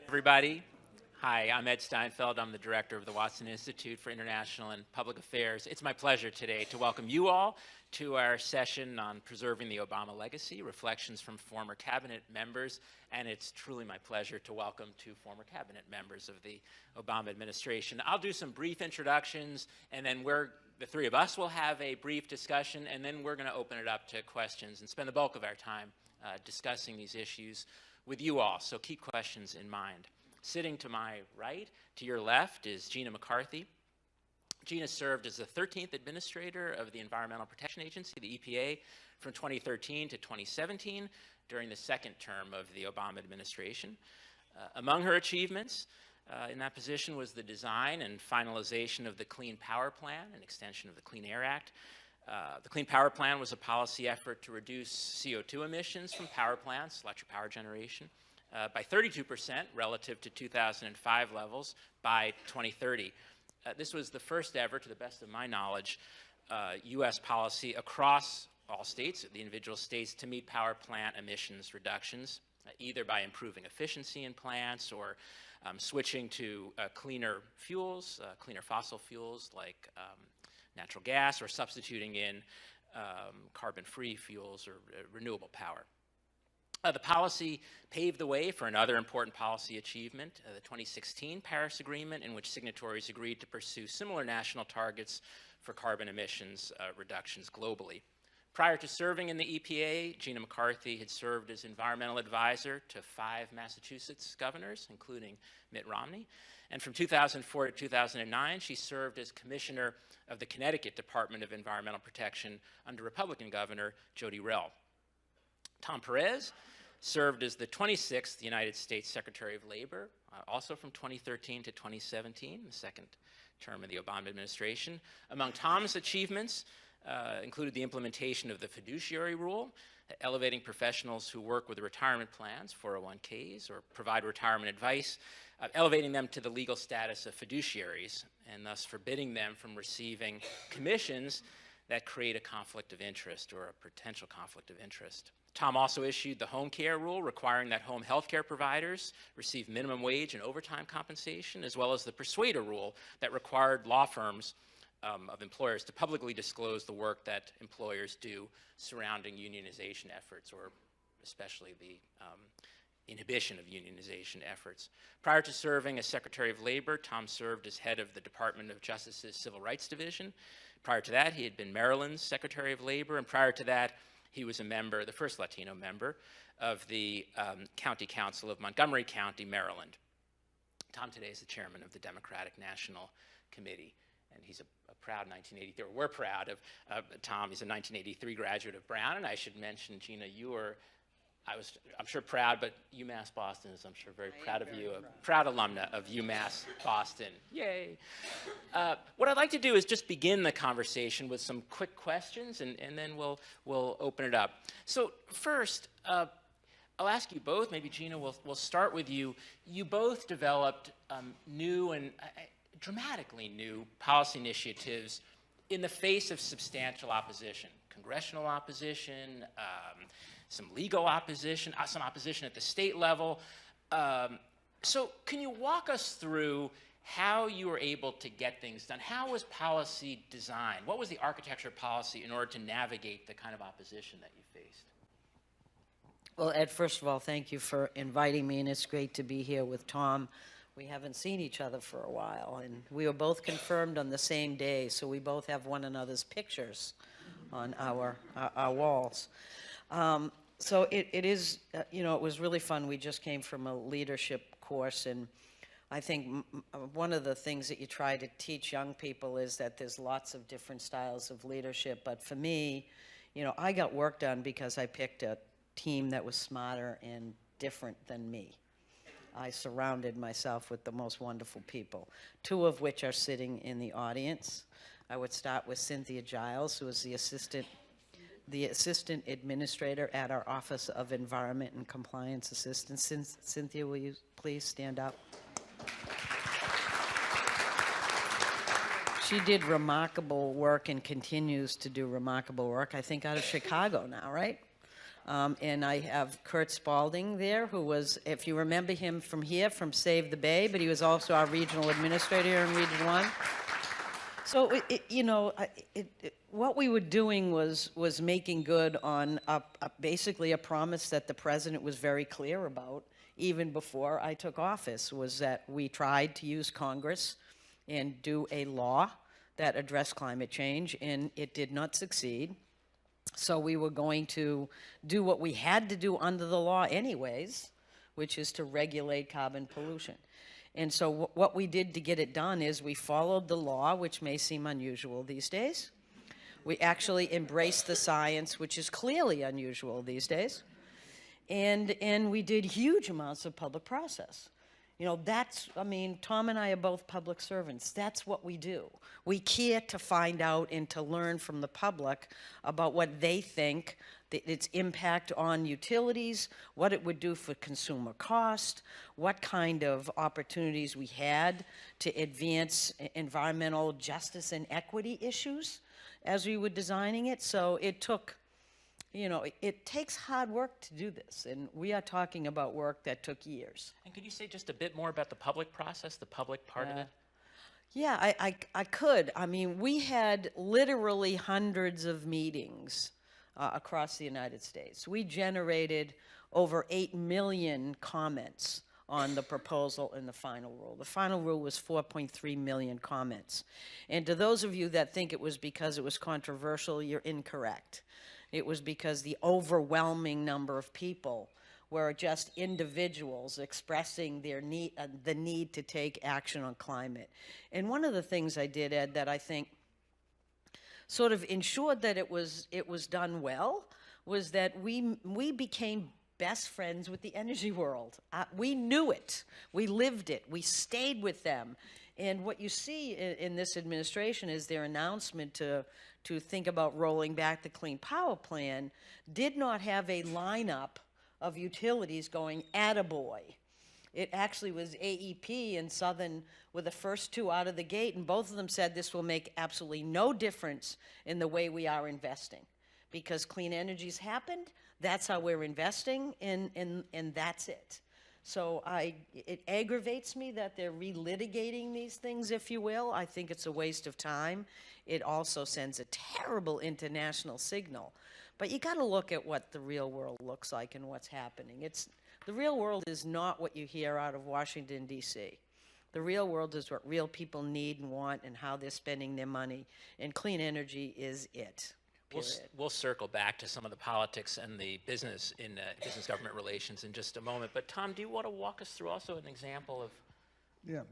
Everybody. Hi, I'm Ed Steinfeld. I'm the director of the Watson Institute for International and Public Affairs. It's my pleasure today to welcome you all to our session on preserving the Obama legacy, reflections from former cabinet members. And it's truly my pleasure to welcome two former cabinet members of the Obama administration. I'll do some brief introductions, and then the three of us will have a brief discussion, and then we're going to open it up to questions and spend the bulk of our time discussing these issues with you all, so keep questions in mind. Sitting to my right, to your left, is Gina McCarthy. Gina served as the 13th administrator of the Environmental Protection Agency, the EPA, from 2013 to 2017 during the second term of the Obama administration. Among her achievements in that position was the design and finalization of the Clean Power Plan, an extension of the Clean Air Act. The Clean Power Plan was a policy effort to reduce CO2 emissions from power plants, electric power generation, by 32% relative to 2005 levels by 2030. This was the first ever, to the best of my knowledge, U.S. policy across all states, the individual states, to meet power plant emissions reductions, either by improving efficiency in plants or switching to cleaner fuels, cleaner fossil fuels like natural gas, or substituting in carbon-free fuels or renewable power. The policy paved the way for another important policy achievement, the 2016 Paris Agreement, in which signatories agreed to pursue similar national targets for carbon emissions reductions globally. Prior to serving in the EPA, Gina McCarthy had served as environmental advisor to 5 Massachusetts governors, including Mitt Romney. And from 2004 to 2009, she served as commissioner of the Connecticut Department of Environmental Protection under Republican Governor Jody Rell. Tom Perez served as the 26th United States Secretary of Labor, also from 2013 to 2017, the second term of the Obama administration. Among Tom's achievements included the implementation of the fiduciary rule, elevating professionals who work with retirement plans, 401ks, or provide retirement advice, elevating them to the legal status of fiduciaries, and thus forbidding them from receiving commissions that create a conflict of interest or a potential conflict of interest. Tom also issued the home care rule, requiring that home health care providers receive minimum wage and overtime compensation, as well as the persuader rule that required law firms of employers to publicly disclose the work that employers do surrounding unionization efforts, or especially the inhibition of unionization efforts. Prior to serving as Secretary of Labor, Tom served as head of the Department of Justice's Civil Rights Division. Prior to that, he had been Maryland's Secretary of Labor, and prior to that, he was a member, the first Latino member, of the County Council of Montgomery County, Maryland. Tom today is the chairman of the Democratic National Committee, and he's a proud 1983, or we're proud of Tom. He's a 1983 graduate of Brown, and I should mention, Gina, you were, I'm sure proud, but UMass Boston is, I'm sure, very proud of you, a proud alumna of UMass Boston. Yay. What I'd like to do is just begin the conversation with some quick questions, and then we'll open it up. So first, I'll ask you both, maybe Gina, we'll start with you. You both developed new and dramatically new policy initiatives in the face of substantial opposition, congressional opposition, some legal opposition, some opposition at the state level. So can you walk us through how you were able to get things done? How was policy designed? What was the architecture of policy in order to navigate the kind of opposition that you faced? Well, Ed, first of all, thank you for inviting me, and it's great to be here with Tom. We haven't seen each other for a while, and we were both confirmed on the same day, so we both have one another's pictures on our walls. So it is, it was really fun. We just came from a leadership course, and I think one of the things that you try to teach young people is that there's lots of different styles of leadership. But for me, I got work done because I picked a team that was smarter and different than me. I surrounded myself with the most wonderful people, 2 of which are sitting in the audience. I would start with Cynthia Giles, who is the assistant administrator at our Office of Environment and Compliance Assistance. Cynthia, will you please stand up? She did remarkable work and continues to do remarkable work, I think, out of Chicago now, right? And I have Kurt Spalding there, who was, if you remember him from here, from Save the Bay, but he was also our regional administrator here in Region 1. So, what we were doing was making good on basically a promise that the president was very clear about, even before I took office, was that we tried to use Congress and do a law that addressed climate change, and it did not succeed. So we were going to do what we had to do under the law anyways, which is to regulate carbon pollution. And so what we did to get it done is we followed the law, which may seem unusual these days. We actually embraced the science, which is clearly unusual these days. And we did huge amounts of public process. Tom and I are both public servants. That's what we do. We care to find out and to learn from the public about what they think, its impact on utilities, what it would do for consumer cost, what kind of opportunities we had to advance environmental justice and equity issues as we were designing it. So it took, it takes hard work to do this, and we are talking about work that took years. And could you say just a bit more about the public process, the public part of it? Yeah, I could. We had literally hundreds of meetings across the United States. We generated over 8 million comments on the proposal and the final rule. The final rule was 4.3 million comments. And to those of you that think it was because it was controversial, you're incorrect. It was because the overwhelming number of people were just individuals expressing their need, the need to take action on climate. And one of the things I did, Ed, that I think sort of ensured that it was done well was that we became best friends with the energy world. We knew it. We lived it. We stayed with them. And what you see in this administration is their announcement to think about rolling back the Clean Power Plan did not have a lineup of utilities going attaboy. It actually was AEP and Southern were the first two out of the gate, and both of them said this will make absolutely no difference in the way we are investing. Because clean energy's happened, that's how we're investing, and that's it. So it aggravates me that they're relitigating these things, if you will. I think it's a waste of time. It also sends a terrible international signal. But you got to look at what the real world looks like and what's happening. The real world is not what you hear out of Washington, D.C. The real world is what real people need and want and how they're spending their money. And clean energy is it. We'll circle back to some of the politics and the business in business-government relations in just a moment. But Tom, do you want to walk us through also an example of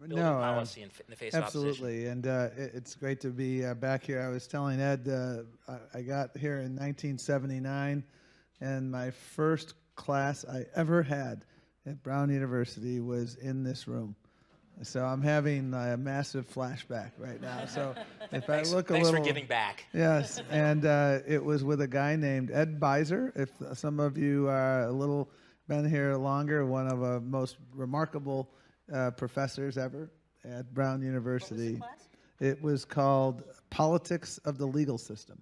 building policy in the face of opposition? Absolutely, and it's great to be back here. I was telling Ed, I got here in 1979, and my first class I ever had at Brown University was in this room. So I'm having a massive flashback right now. So if I look a little... Thanks for giving back. Yes, and it was with a guy named Ed Beiser. If some of you are a little been here longer, one of the most remarkable professors ever at Brown University. What was the class? It was called Politics of the Legal System.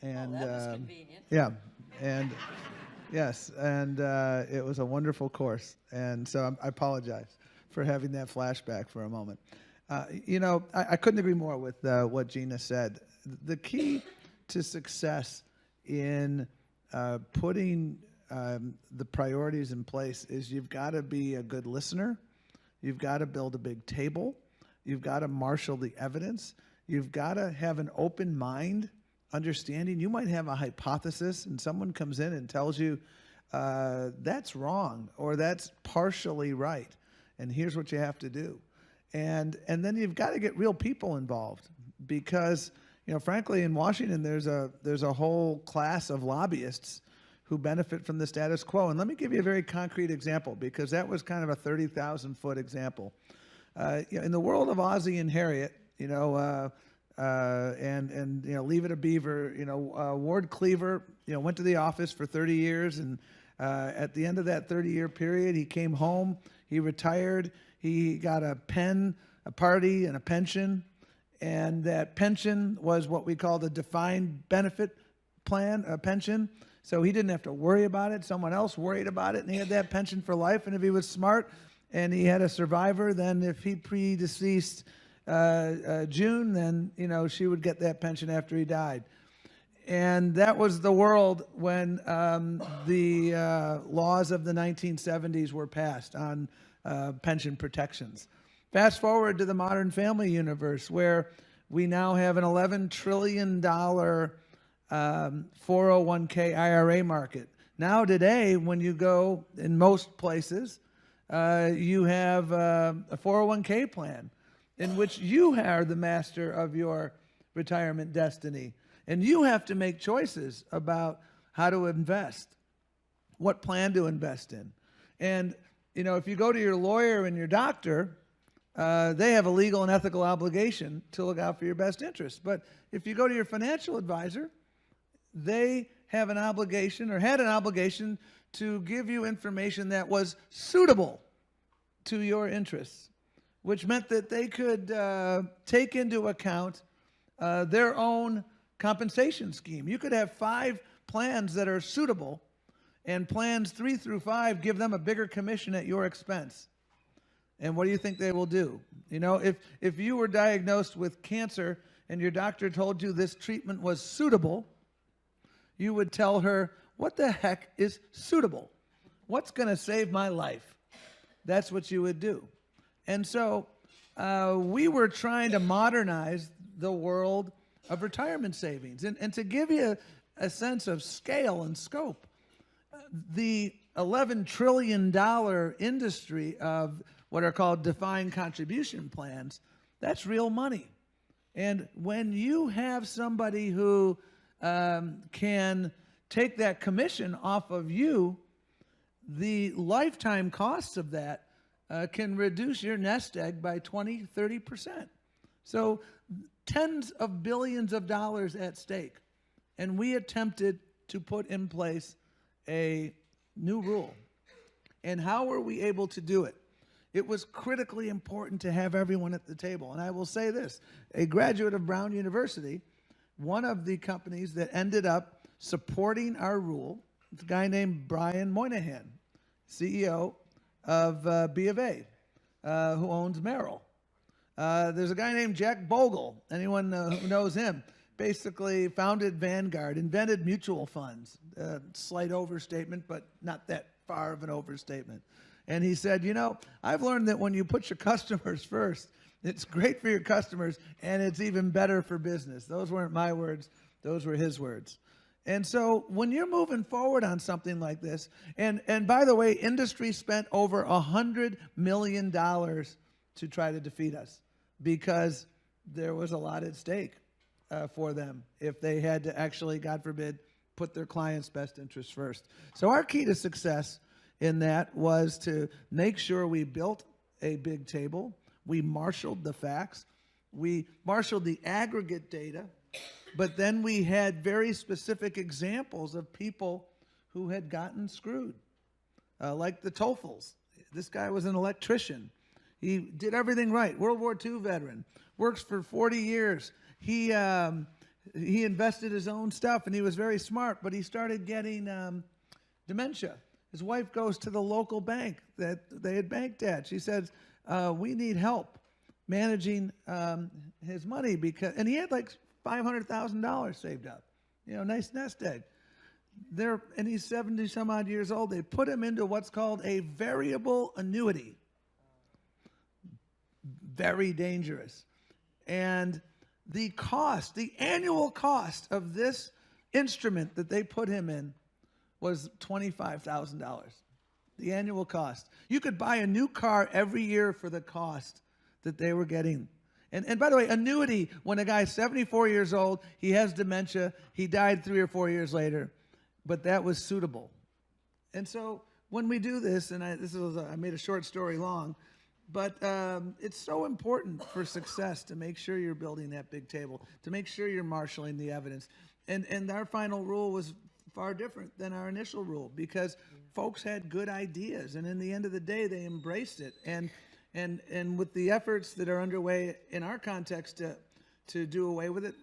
And that was convenient. yeah, and yes, and it was a wonderful course. And so I apologize for having that flashback for a moment. I couldn't agree more with what Gina said. The key to success in putting the priorities in place is you've got to be a good listener. You've got to build a big table. You've got to marshal the evidence. You've got to have an open mind, understanding. You might have a hypothesis and someone comes in and tells you that's wrong or that's partially right. And here's what you have to do. And then you've got to get real people involved because, frankly, in Washington, there's a whole class of lobbyists who benefit from the status quo. And let me give you a very concrete example because that was kind of a 30,000-foot example. In the world of Ozzie and Harriet, Leave It a Beaver, Ward Cleaver, went to the office for 30 years. And at the end of that 30-year period, he came home. He retired. He got a pen, a party, and a pension. And that pension was what we call the defined benefit plan, a pension. So he didn't have to worry about it. Someone else worried about it, and he had that pension for life. And if he was smart and he had a survivor, then if he predeceased June, then, she would get that pension after he died. And that was the world when the laws of the 1970s were passed on pension protections. Fast forward to the modern family universe, where we now have an $11 trillion 401k IRA market. Now today, when you go in most places, you have a 401k plan in which you are the master of your retirement destiny. And you have to make choices about how to invest, what plan to invest in. And, if you go to your lawyer and your doctor, they have a legal and ethical obligation to look out for your best interests. But if you go to your financial advisor, they have an obligation, or had an obligation, to give you information that was suitable to your interests, which meant that they could take into account their own compensation scheme. You could have 5 plans that are suitable, and plans 3 through 5 give them a bigger commission at your expense. And what do you think they will do? If you were diagnosed with cancer and your doctor told you this treatment was suitable, you would tell her, what the heck is suitable? What's going to save my life? That's what you would do. And so we were trying to modernize the world of retirement savings. And to give you a sense of scale and scope, the $11 trillion industry of what are called defined contribution plans, that's real money. And when you have somebody who can take that commission off of you, the lifetime costs of that can reduce your nest egg by 20, 30%. So tens of billions of dollars at stake. And we attempted to put in place a new rule. And how were we able to do it? It was critically important to have everyone at the table. And I will say this, a graduate of Brown University, one of the companies that ended up supporting our rule, it's a guy named Brian Moynihan, CEO of B of A, who owns Merrill. There's a guy named Jack Bogle, anyone who knows him, basically founded Vanguard, invented mutual funds. Slight overstatement, but not that far of an overstatement. And he said, I've learned that when you put your customers first, it's great for your customers, and it's even better for business. Those weren't my words. Those were his words. And so when you're moving forward on something like this, and by the way, industry spent over $100 million to try to defeat us because there was a lot at stake for them if they had to actually, God forbid, put their clients' best interests first. So our key to success in that was to make sure we built a big table. We marshaled the facts. We marshaled the aggregate data. But then we had very specific examples of people who had gotten screwed, like the Toffels. This guy was an electrician. He did everything right. World War II veteran. Works for 40 years. He invested his own stuff, and he was very smart, but he started getting dementia. His wife goes to the local bank that they had banked at. She says, we need help managing his money, and he had like $500,000 saved up. Nice nest egg. And he's 70 some odd years old. They put him into what's called a variable annuity. Very dangerous. And the annual cost of this instrument that they put him in was $25,000. The annual cost. You could buy a new car every year for the cost that they were getting. And by the way, annuity, when a guy's 74 years old, he has dementia, he died 3 or 4 years later, but that was suitable. And so when we do this, and I made a short story long, but it's so important for success to make sure you're building that big table, to make sure you're marshaling the evidence. And our final rule was far different than our initial rule because folks had good ideas, and in the end of the day, they embraced it. And with the efforts that are underway in our context to do away with it,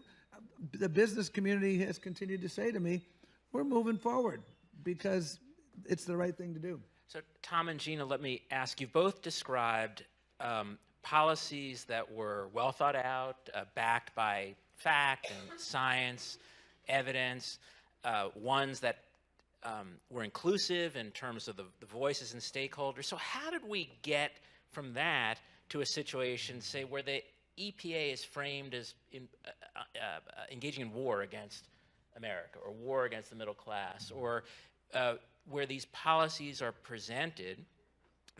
the business community has continued to say to me, we're moving forward because it's the right thing to do. So Tom and Gina, let me ask you, both described policies that were well thought out, backed by fact and science, evidence, ones that were inclusive in terms of the voices and stakeholders. So how did we get from that to a situation, say, where the EPA is framed as engaging in war against America or war against the middle class, or where these policies are presented,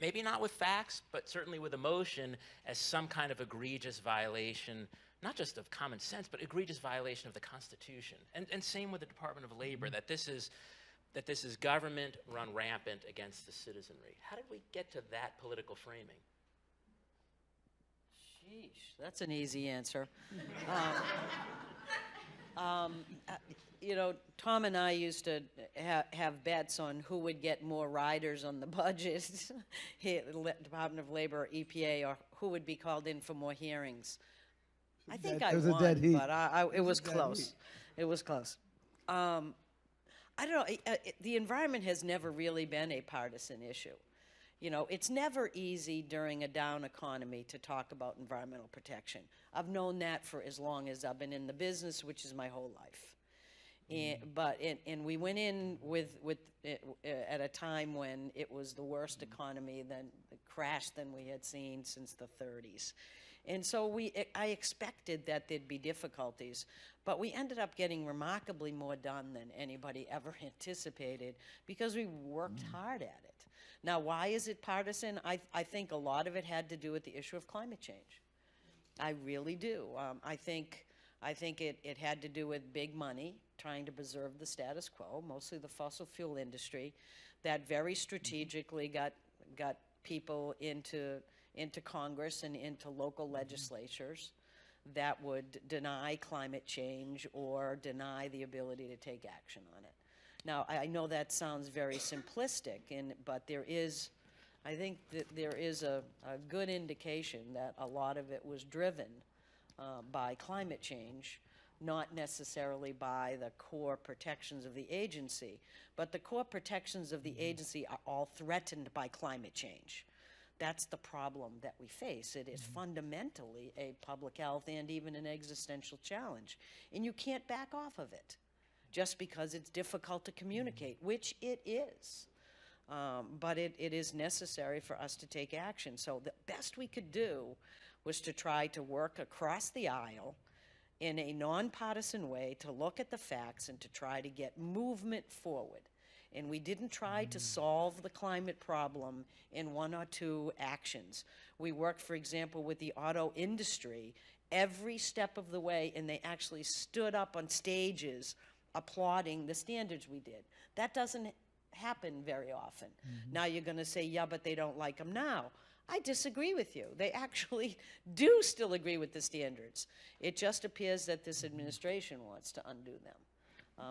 maybe not with facts, but certainly with emotion, as some kind of egregious violation, not just of common sense, but egregious violation of the Constitution. And same with the Department of Labor, that this is government run rampant against the citizenry. How did we get to that political framing? Sheesh, that's an easy answer. Tom and I used to have bets on who would get more riders on the budget, Department of Labor or EPA, or who would be called in for more hearings. I think I was a won, dead heat. but it was a dead close. heat. It was close. I don't know. The environment has never really been a partisan issue. It's never easy during a down economy to talk about environmental protection. I've known that for as long as I've been in the business, which is my whole life. And we went in with at a time when it was the worst economy, the crash than we had seen since the 30s. And so I expected that there'd be difficulties, but we ended up getting remarkably more done than anybody ever anticipated because we worked hard at it. Now, why is it partisan? I think a lot of it had to do with the issue of climate change. I really do. I think it had to do with big money trying to preserve the status quo, mostly the fossil fuel industry, that very strategically got people into Congress and into local legislatures that would deny climate change or deny the ability to take action on it. Now, I know that sounds very simplistic, but I think that there is a good indication that a lot of it was driven by climate change, not necessarily by the core protections of the agency, but the core protections of the agency are all threatened by climate change. That's the problem that we face. It is fundamentally a public health and even an existential challenge, and you can't back off of it just because it's difficult to communicate, which it is. But it is necessary for us to take action. So the best we could do was to try to work across the aisle in a nonpartisan way to look at the facts and to try to get movement forward. And we didn't try to solve the climate problem in one or two actions. We worked, for example, with the auto industry every step of the way, and they actually stood up on stages applauding the standards we did. That doesn't happen very often. Now you're going to say, yeah, but they don't like them now. I disagree with you. They actually do still agree with the standards. It just appears that this administration wants to undo them.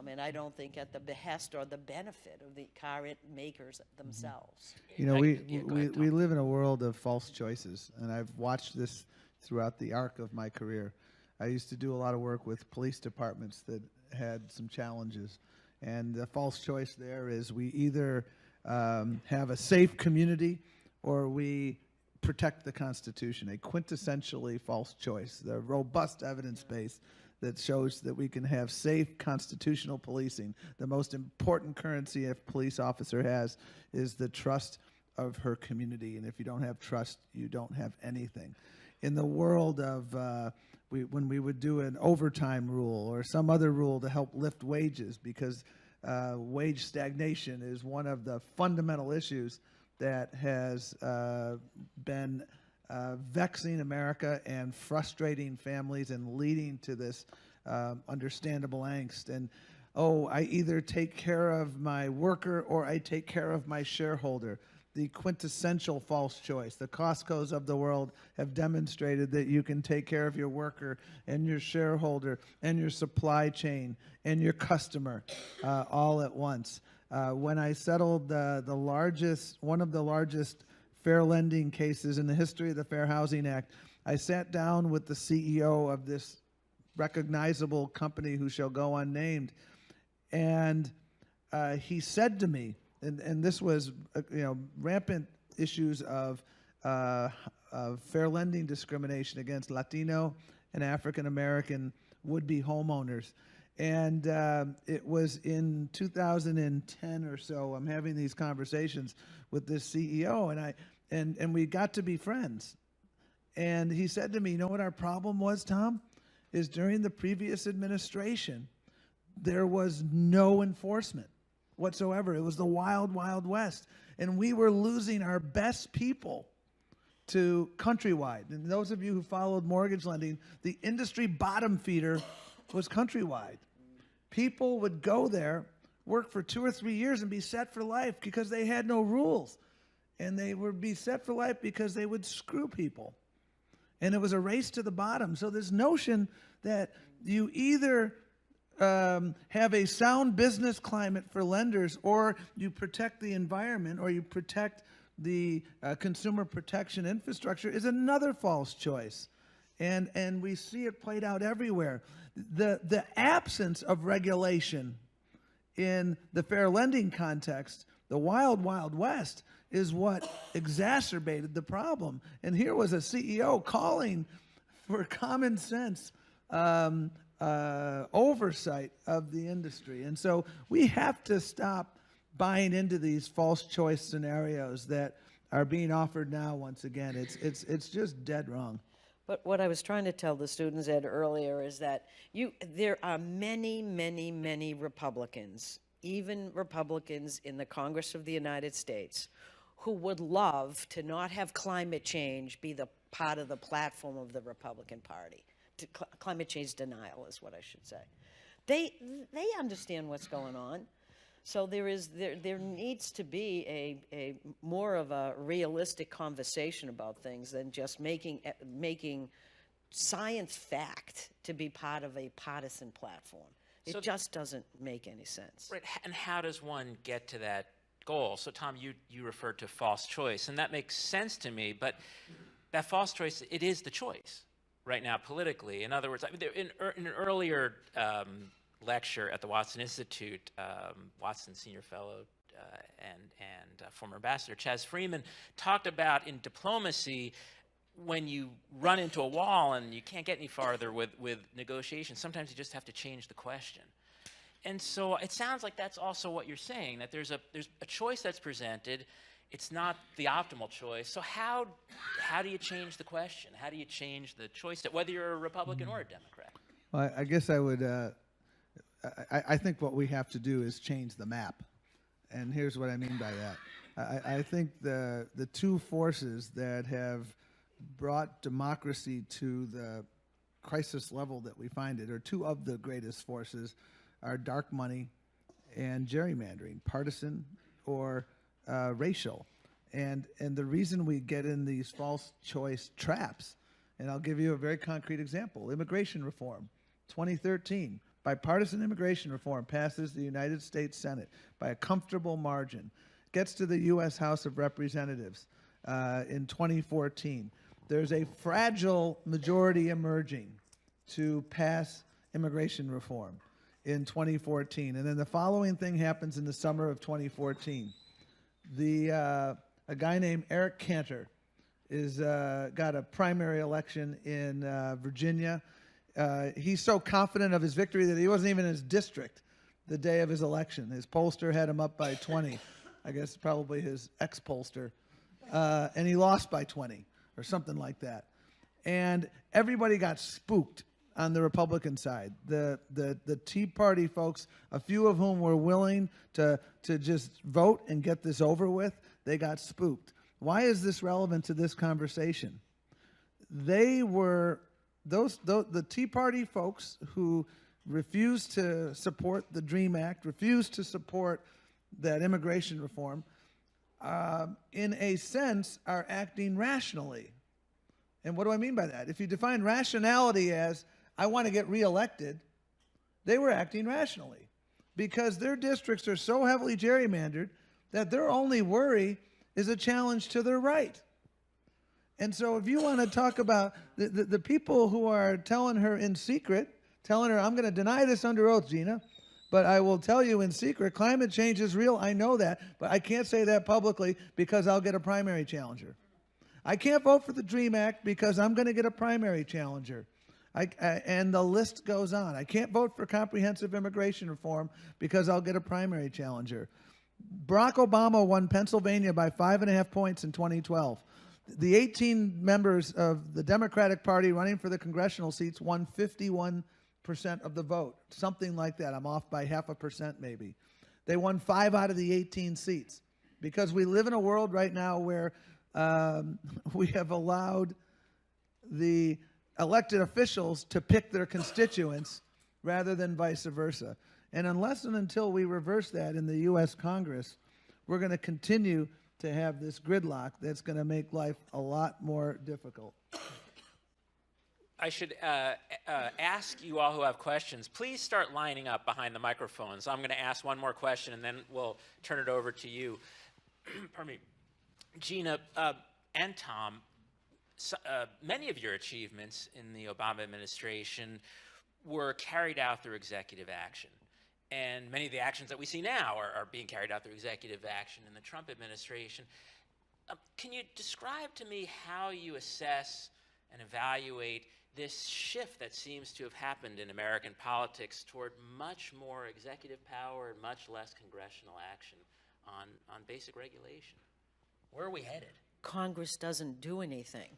And I don't think at the behest or the benefit of the car makers themselves. We live in a world of false choices, and I've watched this throughout the arc of my career. I used to do a lot of work with police departments that had some challenges, and the false choice there is we either have a safe community or we protect the Constitution, a quintessentially false choice. The robust evidence base that shows that we can have safe constitutional policing. The most important currency a police officer has is the trust of her community, and if you don't have trust, you don't have anything. In the world of when we would do an overtime rule or some other rule to help lift wages, because wage stagnation is one of the fundamental issues that has been vexing America and frustrating families and leading to this understandable angst. And, I either take care of my worker or I take care of my shareholder. The quintessential false choice. The Costco's of the world have demonstrated that you can take care of your worker and your shareholder and your supply chain and your customer all at once. When I settled one of the largest fair lending cases in the history of the Fair Housing Act, I sat down with the CEO of this recognizable company who shall go unnamed, and he said to me, and this was rampant issues of fair lending discrimination against Latino and African American would-be homeowners. And it was in 2010 or so. I'm having these conversations with this CEO, and we got to be friends. And he said to me, "You know what our problem was, Tom? Is during the previous administration, there was no enforcement whatsoever. It was the wild, wild west, and we were losing our best people to Countrywide. And those of you who followed mortgage lending, the industry bottom feeder was Countrywide. People would go there, work for 2 or 3 years, and be set for life because they had no rules. And they would be set for life because they would screw people. And it was a race to the bottom. So this notion that you either have a sound business climate for lenders, or you protect the environment, or you protect the consumer protection infrastructure is another false choice. And we see it played out everywhere. The absence of regulation in the fair lending context, the wild, wild west, is what exacerbated the problem. And here was a CEO calling for common sense oversight of the industry. And so we have to stop buying into these false choice scenarios that are being offered now. Once again, it's just dead wrong. But what I was trying to tell the students, Ed, earlier is that there are many, many, many Republicans, even Republicans in the Congress of the United States, who would love to not have climate change be the part of the platform of the Republican Party. Climate change denial is what I should say. They understand what's going on. So there needs to be a more of a realistic conversation about things than just making science fact to be part of a partisan platform. It just doesn't make any sense. Right, and how does one get to that goal? So Tom, you referred to false choice, and that makes sense to me, but that false choice, it is the choice right now politically. In other words, in an earlier lecture at the Watson Institute, Watson Senior Fellow and former Ambassador Chaz Freeman talked about in diplomacy, when you run into a wall and you can't get any farther with negotiations, sometimes you just have to change the question. And so it sounds like that's also what you're saying, that there's a choice that's presented. It's not the optimal choice. So how do you change the question? How do you change the choice, whether you're a Republican or a Democrat? Well, I guess I would. I think what we have to do is change the map, and here's what I mean by that. I think the two forces that have brought democracy to the crisis level that we find it, or two of the greatest forces, are dark money and gerrymandering, partisan or racial. And the reason we get in these false choice traps, and I'll give you a very concrete example: immigration reform, 2013. Bipartisan immigration reform passes the United States Senate by a comfortable margin, gets to the U.S. House of Representatives in 2014. There's a fragile majority emerging to pass immigration reform in 2014. And then the following thing happens in the summer of 2014. A guy named Eric Cantor got a primary election in Virginia. He's so confident of his victory that he wasn't even in his district the day of his election. His pollster had him up by 20, I guess probably his ex-pollster, and he lost by 20 or something like that. And everybody got spooked on the Republican side. The Tea Party folks, a few of whom were willing to just vote and get this over with, they got spooked. Why is this relevant to this conversation? They were the Tea Party folks who refused to support the DREAM Act, refused to support that immigration reform, in a sense, are acting rationally. And what do I mean by that? If you define rationality as, I want to get reelected, they were acting rationally, because their districts are so heavily gerrymandered that their only worry is a challenge to their right. And so if you want to talk about the people who are telling her in secret, telling her, I'm going to deny this under oath, Gina, But I will tell you in secret, climate change is real. I know that, but I can't say that publicly because I'll get a primary challenger. I can't vote for the DREAM Act because I'm going to get a primary challenger. And the list goes on. I can't vote for comprehensive immigration reform because I'll get a primary challenger. Barack Obama won Pennsylvania by 5.5 points in 2012. The 18 members of the Democratic Party running for the congressional seats won 51% of the vote, something like that. I'm off by 0.5% maybe. They won 5 out of the 18 seats because we live in a world right now where we have allowed the elected officials to pick their constituents rather than vice versa. And unless and until we reverse that in the U.S. Congress, we're going to continue to have this gridlock that's going to make life a lot more difficult. I should ask you all who have questions, please start lining up behind the microphones. I'm going to ask one more question, and then we'll turn it over to you. Pardon me. Gina and Tom, many of your achievements in the Obama administration were carried out through executive action. And many of the actions that we see now are being carried out through executive action in the Trump administration. Can you describe to me how you assess and evaluate this shift that seems to have happened in American politics toward much more executive power and much less congressional action on basic regulation? Where are we headed? Congress doesn't do anything.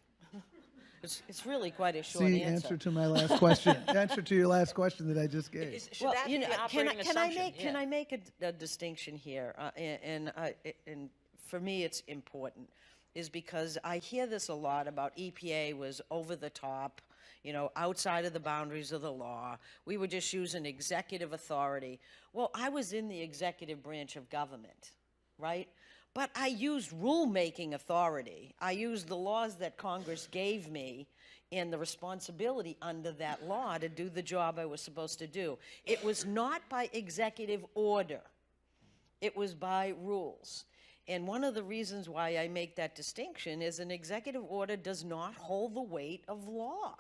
It's really quite a short See, answer. answer to my last question. Answer to your last question that I just gave. Should that be the operating assumption? Can I make a distinction here? And for me, it's important, is because I hear this a lot about EPA was over the top, outside of the boundaries of the law. We were just using executive authority. Well, I was in the executive branch of government, right? But I used rulemaking authority. I used the laws that Congress gave me and the responsibility under that law to do the job I was supposed to do. It was not by executive order. It was by rules. And one of the reasons why I make that distinction is an executive order does not hold the weight of law.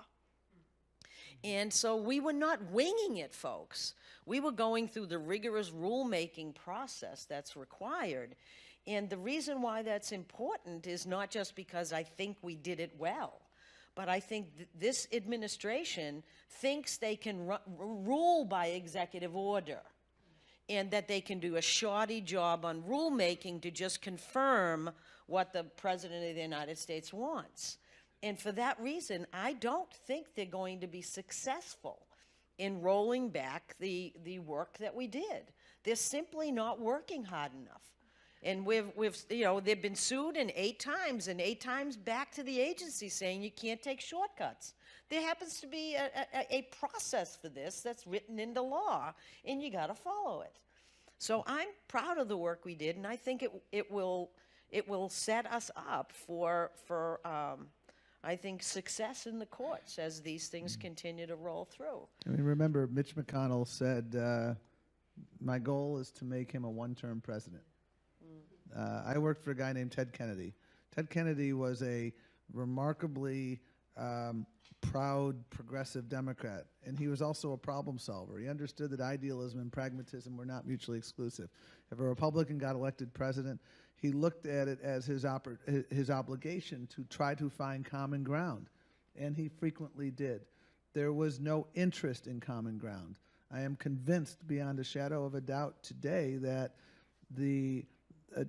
And so we were not winging it, folks. We were going through the rigorous rulemaking process that's required. And the reason why that's important is not just because I think we did it well, but I think this administration thinks they can rule by executive order and that they can do a shoddy job on rulemaking to just confirm what the President of the United States wants. And for that reason, I don't think they're going to be successful in rolling back the work that we did. They're simply not working hard enough. And they've been sued 8 times, and 8 times back to the agency saying you can't take shortcuts. There happens to be a process for this that's written into law, and you got to follow it. So I'm proud of the work we did, and I think it will set us up for I think success in the courts as these things continue to roll through. I mean, remember, Mitch McConnell said, my goal is to make him a one-term president. I worked for a guy named Ted Kennedy. Ted Kennedy was a remarkably proud, progressive Democrat, and he was also a problem solver. He understood that idealism and pragmatism were not mutually exclusive. If a Republican got elected president, he looked at it as his obligation to try to find common ground, and he frequently did. There was no interest in common ground. I am convinced beyond a shadow of a doubt today that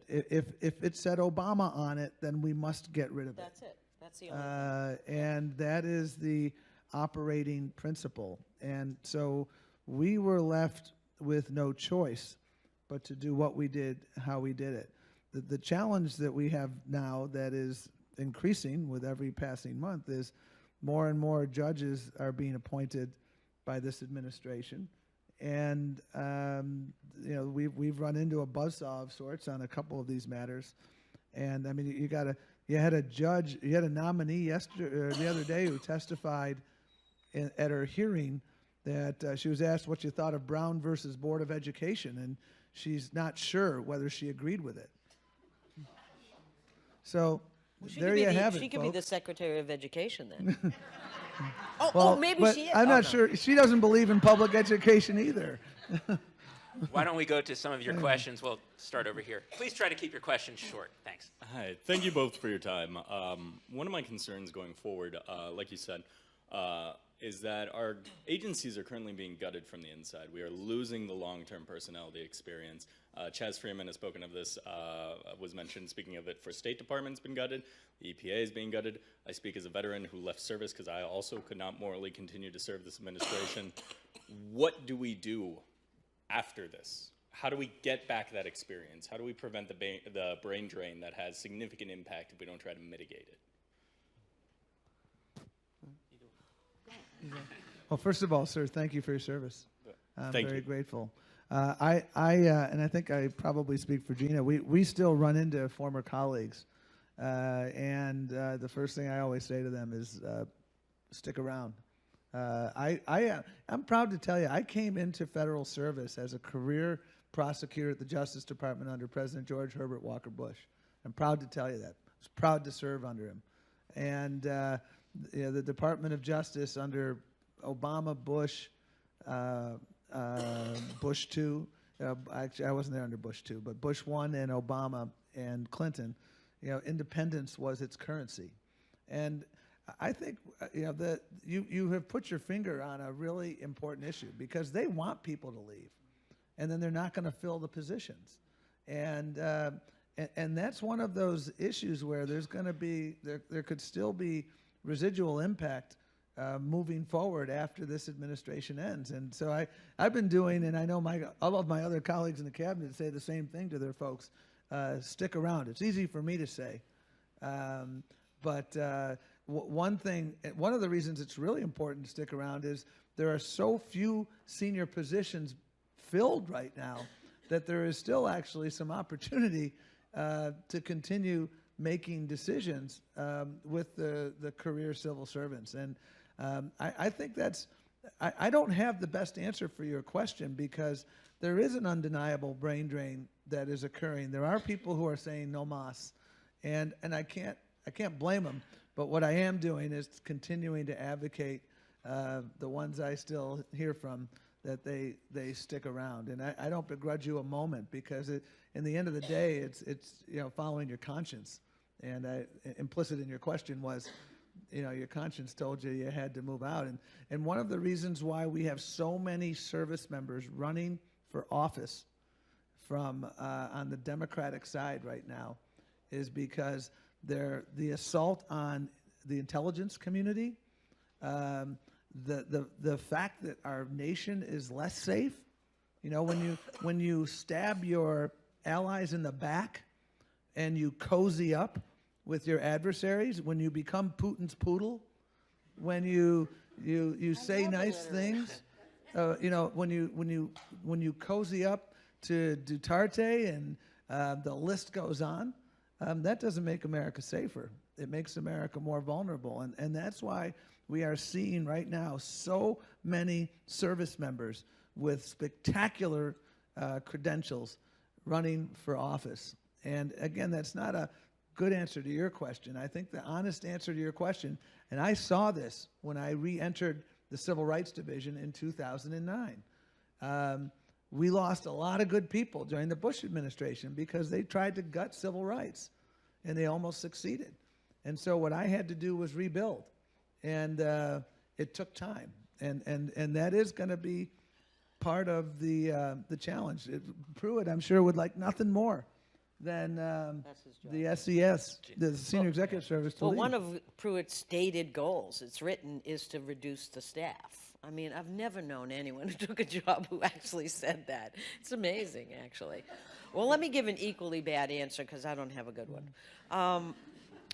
if it said Obama on it, then we must get rid of it. That's it. That's the only thing. And that is the operating principle. And so we were left with no choice but to do what we did, how we did it. The challenge that we have now that is increasing with every passing month is more and more judges are being appointed by this administration. And we've run into a buzzsaw of sorts on a couple of these matters. And I mean, you had a nominee the other day who testified at her hearing that she was asked what you thought of Brown versus Board of Education, and she's not sure whether she agreed with it. So there you have it, She could be the Secretary of Education then. Well, maybe but she is. I'm not sure. She doesn't believe in public education either. Why don't we go to some of your questions? We'll start over here. Please try to keep your questions short. Thanks. Hi, thank you both for your time. One of my concerns going forward, like you said, is that our agencies are currently being gutted from the inside. We are losing the long-term personnel, the experience. Chaz Freeman has spoken of this, was mentioned, speaking of it, for State Department's been gutted, the EPA is being gutted. I speak as a veteran who left service because I also could not morally continue to serve this administration. What do we do after this? How do we get back that experience? How do we prevent the brain drain that has significant impact if we don't try to mitigate it? Well, first of all, sir, thank you for your service. I'm Thank very you. grateful. And I think I probably speak for Gina. We still run into former colleagues, and the first thing I always say to them is, stick around. I'm proud to tell you, I came into federal service as a career prosecutor at the Justice Department under President George Herbert Walker Bush. I'm proud to tell you that. I was proud to serve under him. And the Department of Justice under Obama, Bush, Bush 2, actually I wasn't there under Bush 2, but Bush 1 and Obama and Clinton, independence was its currency. And I think that you have put your finger on a really important issue, because they want people to leave, and then they're not going to fill the positions, and that's one of those issues where there's going to be there could still be residual impact moving forward after this administration ends. And so I've been doing, and I know all of my other colleagues in the cabinet say the same thing to their folks: stick around. It's easy for me to say, but one of the reasons it's really important to stick around is there are so few senior positions filled right now that there is still actually some opportunity to continue making decisions with the career civil servants. And I think I don't have the best answer for your question, because there is an undeniable brain drain that is occurring. There are people who are saying no mas, and I can't blame them. But what I am doing is continuing to advocate the ones I still hear from, that they stick around. And I don't begrudge you a moment, because in the end of the day, it's following your conscience. And implicit in your question was, your conscience told you had to move out. And one of the reasons why we have so many service members running for office from on the Democratic side right now is because the assault on the intelligence community, the fact that our nation is less safe. When you stab your allies in the back and you cozy up with your adversaries, when you become Putin's poodle, when you say nice things, when you cozy up to Duterte, and the list goes on. That doesn't make America safer. It makes America more vulnerable. And that's why we are seeing right now so many service members with spectacular credentials running for office. And again, that's not a good answer to your question. I think the honest answer to your question, and I saw this when I re-entered the Civil Rights Division in 2009. We lost a lot of good people during the Bush administration because they tried to gut civil rights, and they almost succeeded. And so what I had to do was rebuild, and it took time, and that is going to be part of the challenge. Pruitt, I'm sure, would like nothing more than the SES, the Senior Executive Service, to Well, leave. one of Pruitt's stated goals, it's written, is to reduce the staff. I mean, I've never known anyone who took a job who actually said that. It's amazing, actually. Well, let me give an equally bad answer, because I don't have a good one.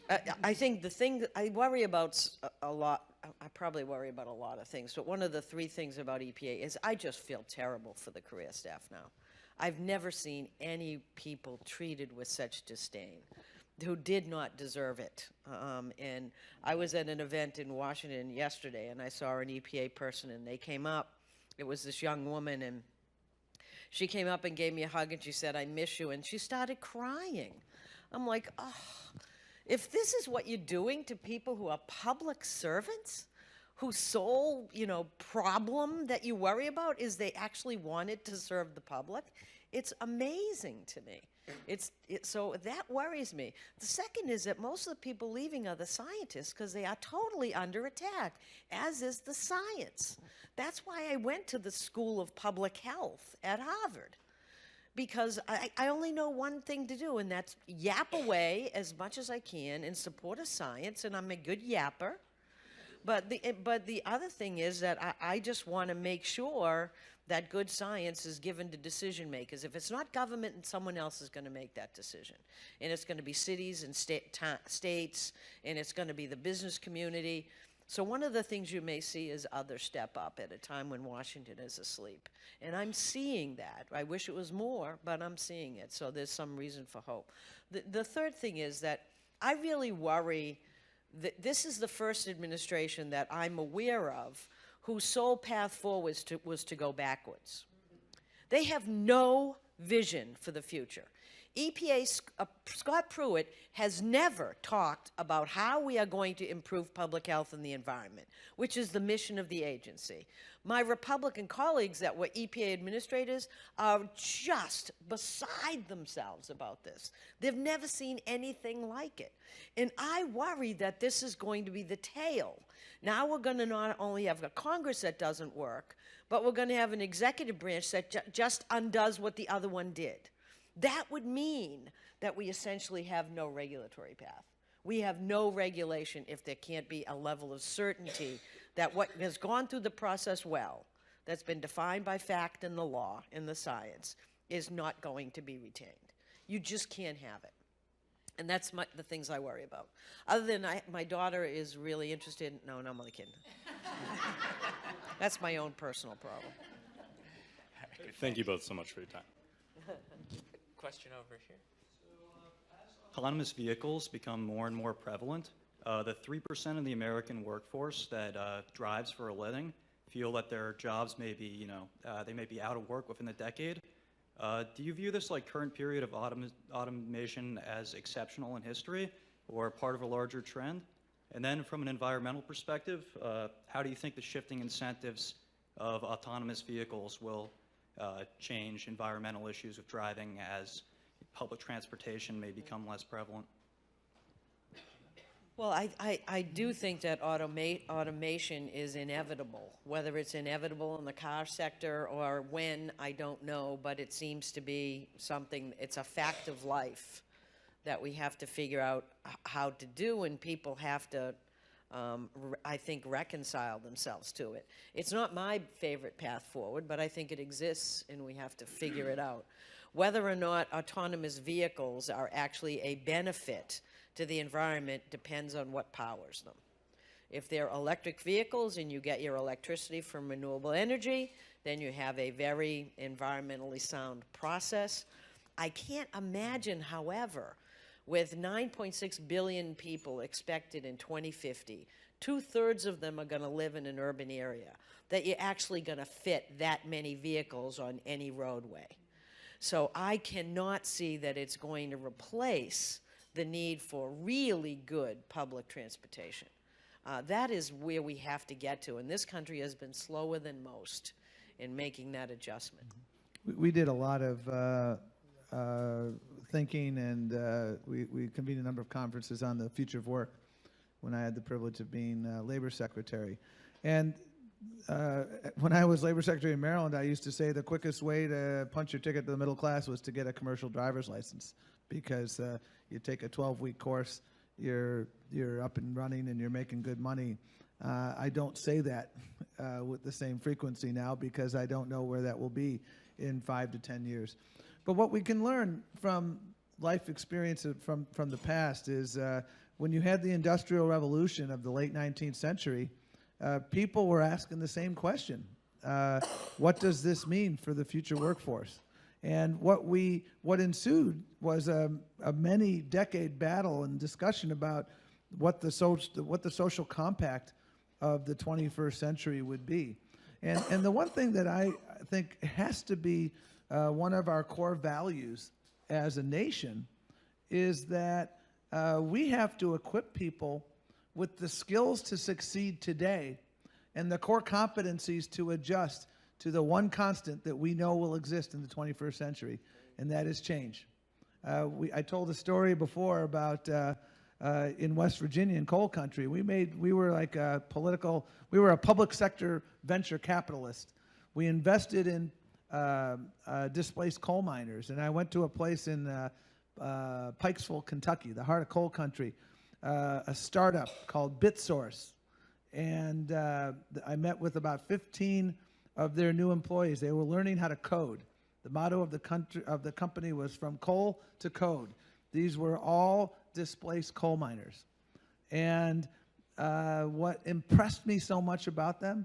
I think the thing that I worry about a lot, I probably worry about a lot of things, but one of the three things about EPA is I just feel terrible for the career staff now. I've never seen any people treated with such disdain who did not deserve it. And I was at an event in Washington yesterday, and I saw an EPA person, and they came up. It was this young woman, and she came up and gave me a hug, and she said, "I miss you," and she started crying. I'm like, oh, if this is what you're doing to people who are public servants, whose sole, problem that you worry about is they actually wanted to serve the public. It's amazing to me. So that worries me. The second is that most of the people leaving are the scientists because they are totally under attack, as is the science. That's why I went to the School of Public Health at Harvard, because I only know one thing to do, and that's yap away as much as I can in support of science, and I'm a good yapper. But the other thing is that I just want to make sure that good science is given to decision makers. If it's not government, and someone else is going to make that decision. And it's going to be cities and states, and it's going to be the business community. So one of the things you may see is others step up at a time when Washington is asleep. And I'm seeing that. I wish it was more, but I'm seeing it. So there's some reason for hope. The third thing is that I really worry that this is the first administration that I'm aware of whose sole path forward was to go backwards. They have no vision for the future. EPA, Scott Pruitt has never talked about how we are going to improve public health and the environment, which is the mission of the agency. My Republican colleagues that were EPA administrators are just beside themselves about this. They've never seen anything like it. And I worry that this is going to be the tail. Now we're going to not only have a Congress that doesn't work, but we're going to have an executive branch that just undoes what the other one did. That would mean that we essentially have no regulatory path. We have no regulation if there can't be a level of certainty that what has gone through the process well, that's been defined by fact and the law and the science, is not going to be retained. You just can't have it. And that's the things I worry about. Other than my daughter is really interested in, no, I'm only kidding. That's my own personal problem. Thank you both so much for your time. Question over here. Autonomous vehicles become more and more prevalent. The 3% of the American workforce that drives for a living feel that their jobs may be, they may be out of work within a decade. Do you view this current period of automation as exceptional in history or part of a larger trend? And then from an environmental perspective, how do you think the shifting incentives of autonomous vehicles will change environmental issues of driving as public transportation may become less prevalent? Well, I do think that automation is inevitable. Whether it's inevitable in the car sector or when, I don't know, but it seems to be something, it's a fact of life that we have to figure out how to do, and people have to, I think, reconcile themselves to it. It's not my favorite path forward, but I think it exists, and we have to figure it out. Whether or not autonomous vehicles are actually a benefit to the environment depends on what powers them. If they're electric vehicles and you get your electricity from renewable energy, then you have a very environmentally sound process. I can't imagine, however, with 9.6 billion people expected in 2050, 2/3 of them are going to live in an urban area, that you're actually going to fit that many vehicles on any roadway. So I cannot see that it's going to replace the need for really good public transportation. That is where we have to get to, and this country has been slower than most in making that adjustment. We did a lot of thinking, and we convened a number of conferences on the future of work when I had the privilege of being labor secretary. And when I was labor secretary in Maryland, I used to say the quickest way to punch your ticket to the middle class was to get a commercial driver's license, because you take a 12-week course, you're up and running, and you're making good money. I don't say that with the same frequency now, because I don't know where that will be in 5 to 10 years. But what we can learn from life experience from the past is when you had the Industrial Revolution of the late 19th century, people were asking the same question. What does this mean for the future workforce? And what ensued was a many-decade battle and discussion about what the social compact of the 21st century would be. And the one thing that I think has to be one of our core values as a nation is that we have to equip people with the skills to succeed today and the core competencies to adjust to the one constant that we know will exist in the 21st century, and that is change. I told a story before about in West Virginia, in coal country, we were a public sector venture capitalist. We invested in displaced coal miners, and I went to a place in Pikesville, Kentucky, the heart of coal country, a startup called BitSource, and I met with about 15 of their new employees. They were learning how to code. The motto of the company was "From coal to code." These were all displaced coal miners, and what impressed me so much about them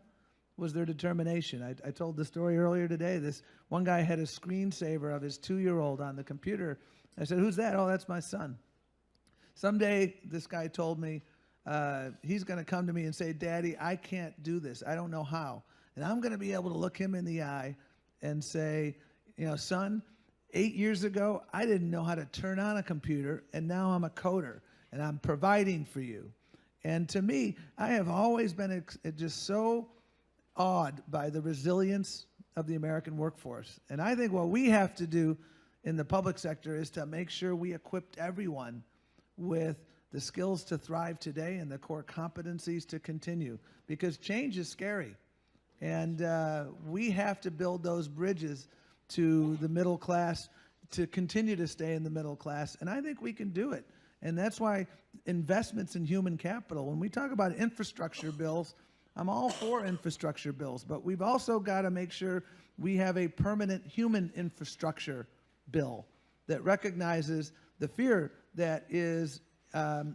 was their determination. I told the story earlier today. This one guy had a screensaver of his 2-year-old on the computer. I said, "Who's that?" "Oh, that's my son." Someday, this guy told me he's going to come to me and say, "Daddy, I can't do this. I don't know how." And I'm going to be able to look him in the eye and say, "Son, 8 years ago, I didn't know how to turn on a computer, and now I'm a coder, and I'm providing for you." And to me, I have always been just so awed by the resilience of the American workforce. And I think what we have to do in the public sector is to make sure we equip everyone with the skills to thrive today and the core competencies to continue, because change is scary. And we have to build those bridges to the middle class to continue to stay in the middle class. And I think we can do it. And that's why investments in human capital, when we talk about infrastructure bills, I'm all for infrastructure bills, but we've also got to make sure we have a permanent human infrastructure bill that recognizes the fear that is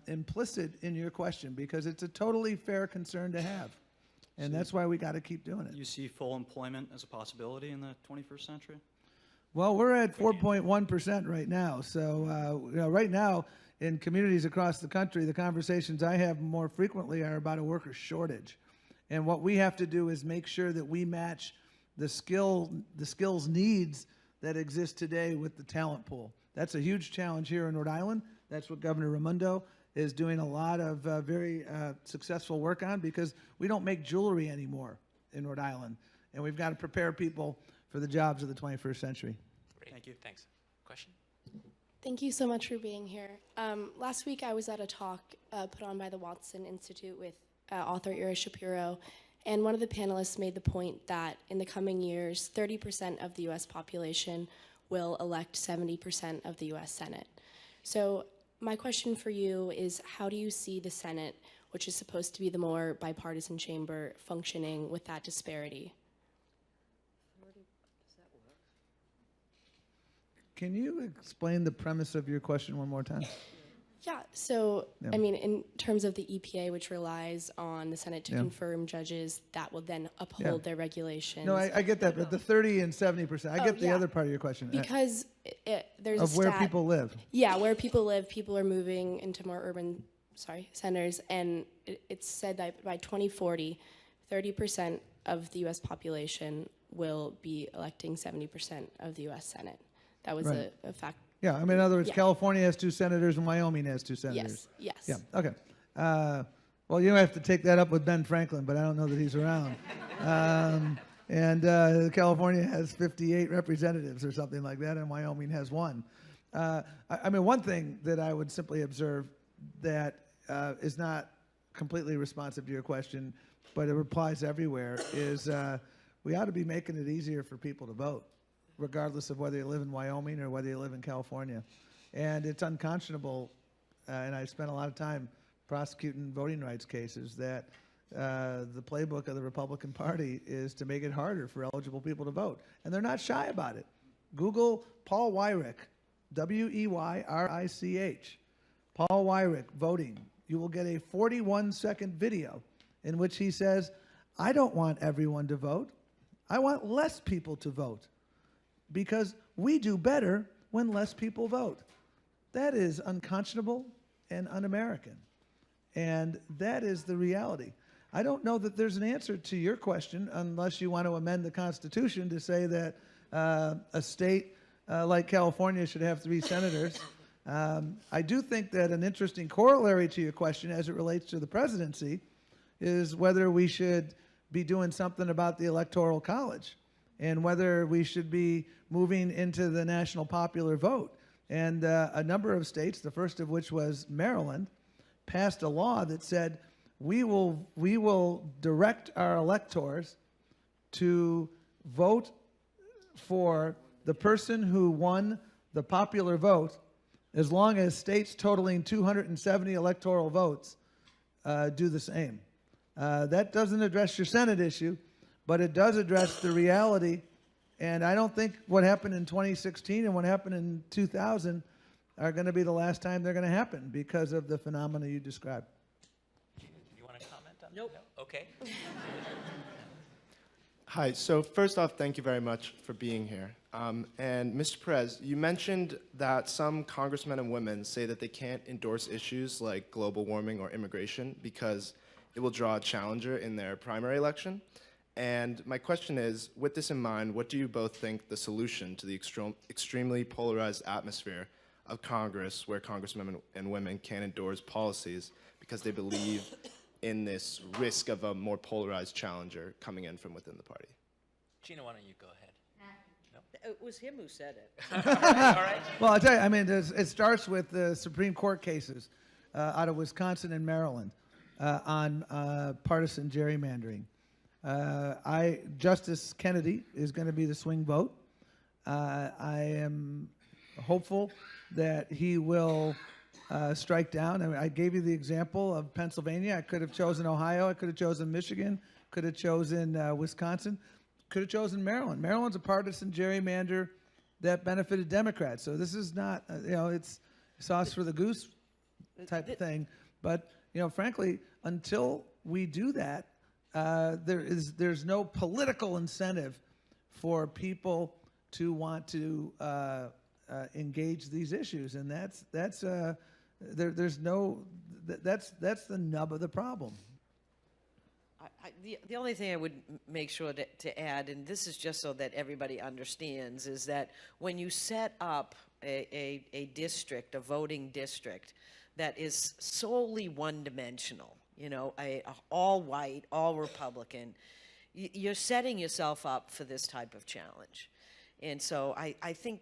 implicit in your question, because it's a totally fair concern to have. And that's why we got to keep doing it. You see full employment as a possibility in the 21st century? Well, we're at 4.1% right now. So right now in communities across the country, the conversations I have more frequently are about a worker shortage. And what we have to do is make sure that we match the skills needs that exist today with the talent pool. That's a huge challenge here in Rhode Island. That's what Governor Raimondo is doing a lot of very successful work on, because we don't make jewelry anymore in Rhode Island. And we've got to prepare people for the jobs of the 21st century. Great. Thank you. Thanks. Question? Thank you so much for being here. Last week I was at a talk put on by the Watson Institute with author Ira Shapiro, and one of the panelists made the point that in the coming years, 30% of the U.S. population will elect 70% of the U.S. Senate. So my question for you is, how do you see the Senate, which is supposed to be the more bipartisan chamber, functioning with that disparity? Can you explain the premise of your question one more time? Yeah, so, Yeah. I mean, in terms of the EPA, which relies on the Senate to Yeah. confirm judges that will then uphold their regulations. No, I get that, but the 30 and 70%, I get the yeah. other part of your question. Because there's a Of where stat- people live. Yeah, where people live, people are moving into more urban, centers, and it's said that by 2040, 30% of the U.S. population will be electing 70% of the U.S. Senate. That was Right. a fact. Yeah, I mean, in other words, Yeah. California has 2 senators and Wyoming has 2 senators. Yes, yes. Yeah, okay. Well, you have to take that up with Ben Franklin, but I don't know that he's around. California has 58 representatives or something like that, and Wyoming has 1. I mean, one thing that I would simply observe that is not completely responsive to your question, but it applies everywhere, is we ought to be making it easier for people to vote, regardless of whether you live in Wyoming or whether you live in California. And it's unconscionable, and I spent a lot of time prosecuting voting rights cases, that the playbook of the Republican Party is to make it harder for eligible people to vote. And they're not shy about it. Google Paul Weyrich, W-E-Y-R-I-C-H. Paul Weyrich voting. You will get a 41-second video in which he says, "I don't want everyone to vote. I want less people to vote, because we do better when less people vote." That is unconscionable and un-American. And that is the reality. I don't know that there's an answer to your question, unless you want to amend the Constitution to say that a state like California should have 3 senators. I do think that an interesting corollary to your question as it relates to the presidency is whether we should be doing something about the Electoral College and whether we should be moving into the national popular vote. And a number of states, the first of which was Maryland, passed a law that said we will direct our electors to vote for the person who won the popular vote as long as states totaling 270 electoral votes do the same. That doesn't address your Senate issue, but it does address the reality. And I don't think what happened in 2016 and what happened in 2000 are going to be the last time they're going to happen because of the phenomena you described. You want to comment on Nope. that? No? Okay. Hi. So first off, thank you very much for being here. And Mr. Perez, you mentioned that some congressmen and women say that they can't endorse issues like global warming or immigration because it will draw a challenger in their primary election. And my question is, with this in mind, what do you both think the solution to the extremely polarized atmosphere of Congress, where congressmen and women can't endorse policies because they believe in this risk of a more polarized challenger coming in from within the party? Gina, why don't you go ahead? It was him who said it. All right. Well, I'll tell you, I mean, it starts with the Supreme Court cases out of Wisconsin and Maryland on partisan gerrymandering. Justice Kennedy is going to be the swing vote. I am hopeful that he will strike down. I mean, I gave you the example of Pennsylvania. I could have chosen Ohio. I could have chosen Michigan. Could have chosen Wisconsin. Could have chosen Maryland. Maryland's a partisan gerrymander that benefited Democrats. So this is not, it's sauce for the goose type of thing. But, frankly, until we do that, there's no political incentive for people to want to engage these issues, and that's the nub of the problem. The only thing I would make sure to add, and this is just so that everybody understands, is that when you set up a district, a voting district, that is solely one-dimensional, all white, all Republican, you're setting yourself up for this type of challenge. And so I think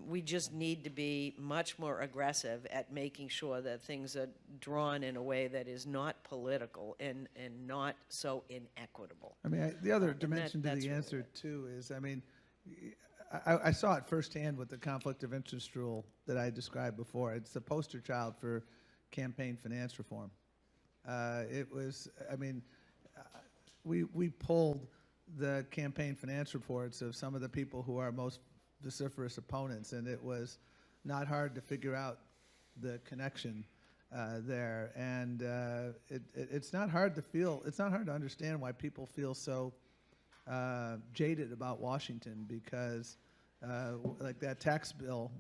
we just need to be much more aggressive at making sure that things are drawn in a way that is not political and not so inequitable. I mean, the other dimension to that's the really answer, it. too, is, I mean, I saw it firsthand with the conflict of interest rule that I described before. It's the poster child for campaign finance reform. It was, I mean, we pulled the campaign finance reports of some of the people who are most vociferous opponents, and it was not hard to figure out the connection there. And it's not hard to understand why people feel so jaded about Washington, because like that tax bill,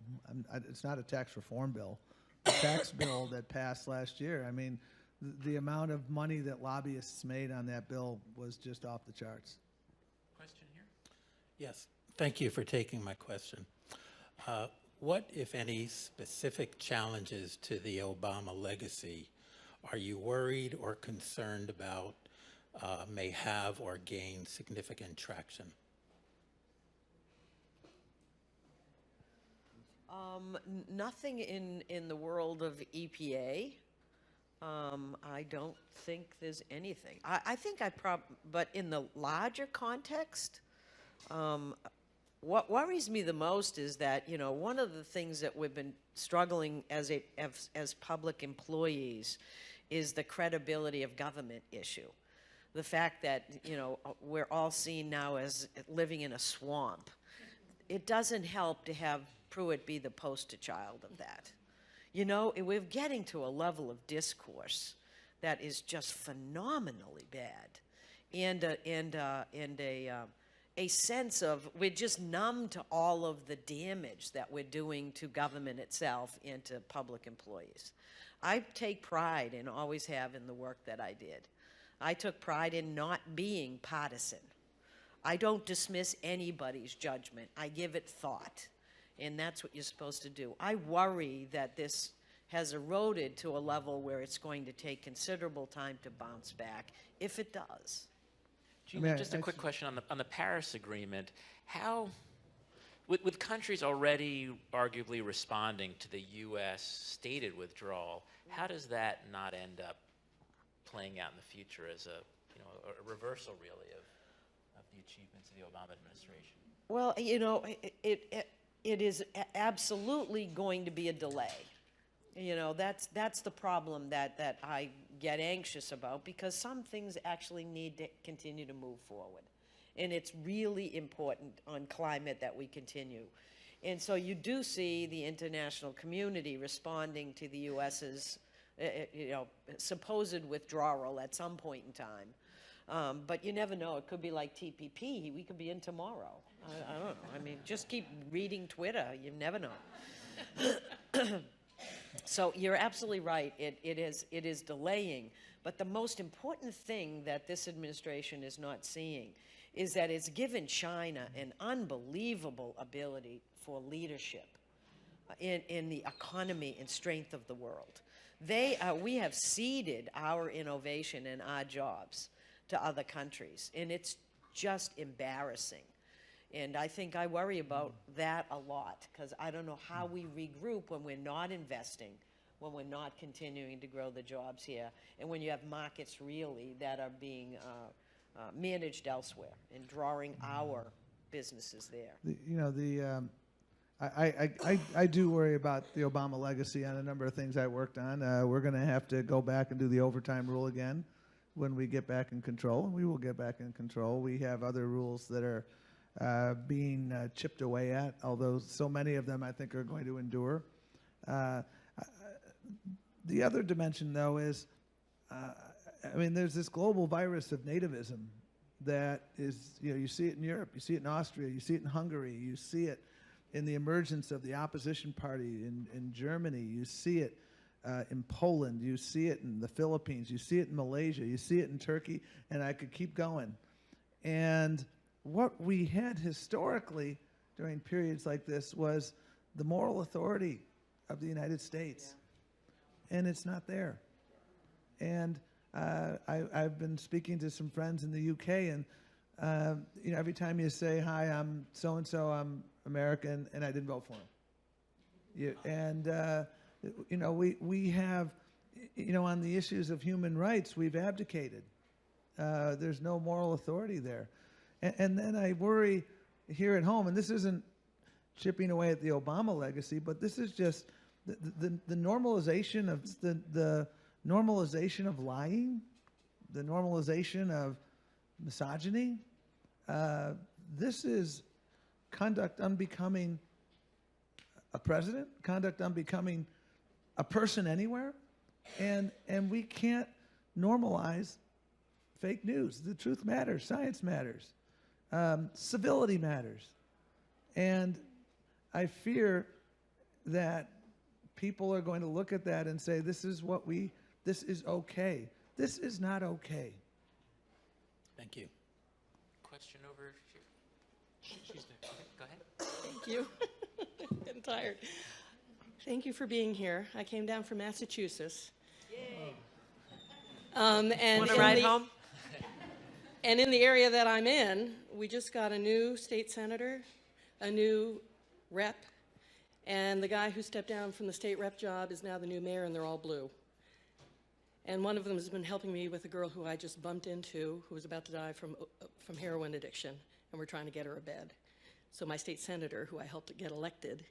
it's not a tax reform bill, the tax bill that passed last year, I mean, the amount of money that lobbyists made on that bill was just off the charts. Question here? Yes, thank you for taking my question. What, if any, specific challenges to the Obama legacy are you worried or concerned about may have or gain significant traction? Nothing in the world of EPA. I don't think there's anything. I think but in the larger context, what worries me the most is that, one of the things that we've been struggling as public employees is the credibility of government issue. The fact that, we're all seen now as living in a swamp. It doesn't help to have Pruitt be the poster child of that. We're getting to a level of discourse that is just phenomenally bad, and a sense of we're just numb to all of the damage that we're doing to government itself and to public employees. I take pride, and always have, in the work that I did. I took pride in not being partisan. I don't dismiss anybody's judgment. I give it thought. And that's what you're supposed to do. I worry that this has eroded to a level where it's going to take considerable time to bounce back, if it does. Gina, just a quick question on the Paris Agreement. How, with countries already arguably responding to the U.S. stated withdrawal, how does that not end up playing out in the future as a reversal, really, of the achievements of the Obama administration? Well, it is absolutely going to be a delay. That's the problem that I get anxious about, because some things actually need to continue to move forward. And it's really important on climate that we continue. And so you do see the international community responding to the U.S.'s supposed withdrawal at some point in time. But you never know. It could be like TPP. We could be in tomorrow. I don't know. I mean, just keep reading Twitter. You never know. So you're absolutely right. It is delaying. But the most important thing that this administration is not seeing is that it's given China an unbelievable ability for leadership in the economy and strength of the world. We have ceded our innovation and our jobs to other countries, and it's just embarrassing. And I think I worry about that a lot, because I don't know how we regroup when we're not investing, when we're not continuing to grow the jobs here, and when you have markets really that are being managed elsewhere and drawing our businesses there. I do worry about the Obama legacy on a number of things I worked on. We're going to have to go back and do the overtime rule again when we get back in control, and we will get back in control. We have other rules that are being chipped away at, although so many of them I think are going to endure. The other dimension, though, is, there's this global virus of nativism that is, you see it in Europe, you see it in Austria, you see it in Hungary, you see it in the emergence of the opposition party in Germany, you see it in Poland, you see it in the Philippines, you see it in Malaysia, you see it in Turkey, and I could keep going. And what we had historically during periods like this was the moral authority of the United States. Yeah. And it's not there. And I've been speaking to some friends in the UK, and every time you say, "Hi, I'm so-and-so, I'm American, and I didn't vote for him." We have, on the issues of human rights, we've abdicated. There's no moral authority there. And then I worry here at home, and this isn't chipping away at the Obama legacy, but this is just the normalization of the normalization of lying, the normalization of misogyny. This is conduct unbecoming a president, conduct unbecoming a person anywhere, and we can't normalize fake news. The truth matters, science matters, civility matters, and I fear that people are going to look at that and say, this is okay. This is not okay. Thank you. Question over here. She's there. Okay, go ahead. Thank you. Getting tired. Thank you for being here. I came down from Massachusetts. Yay. Want to ride home? And in the area that I'm in, we just got a new state senator, a new rep, and the guy who stepped down from the state rep job is now the new mayor, and they're all blue. And one of them has been helping me with a girl who I just bumped into who was about to die from heroin addiction, and we're trying to get her a bed. So my state senator, who I helped get elected,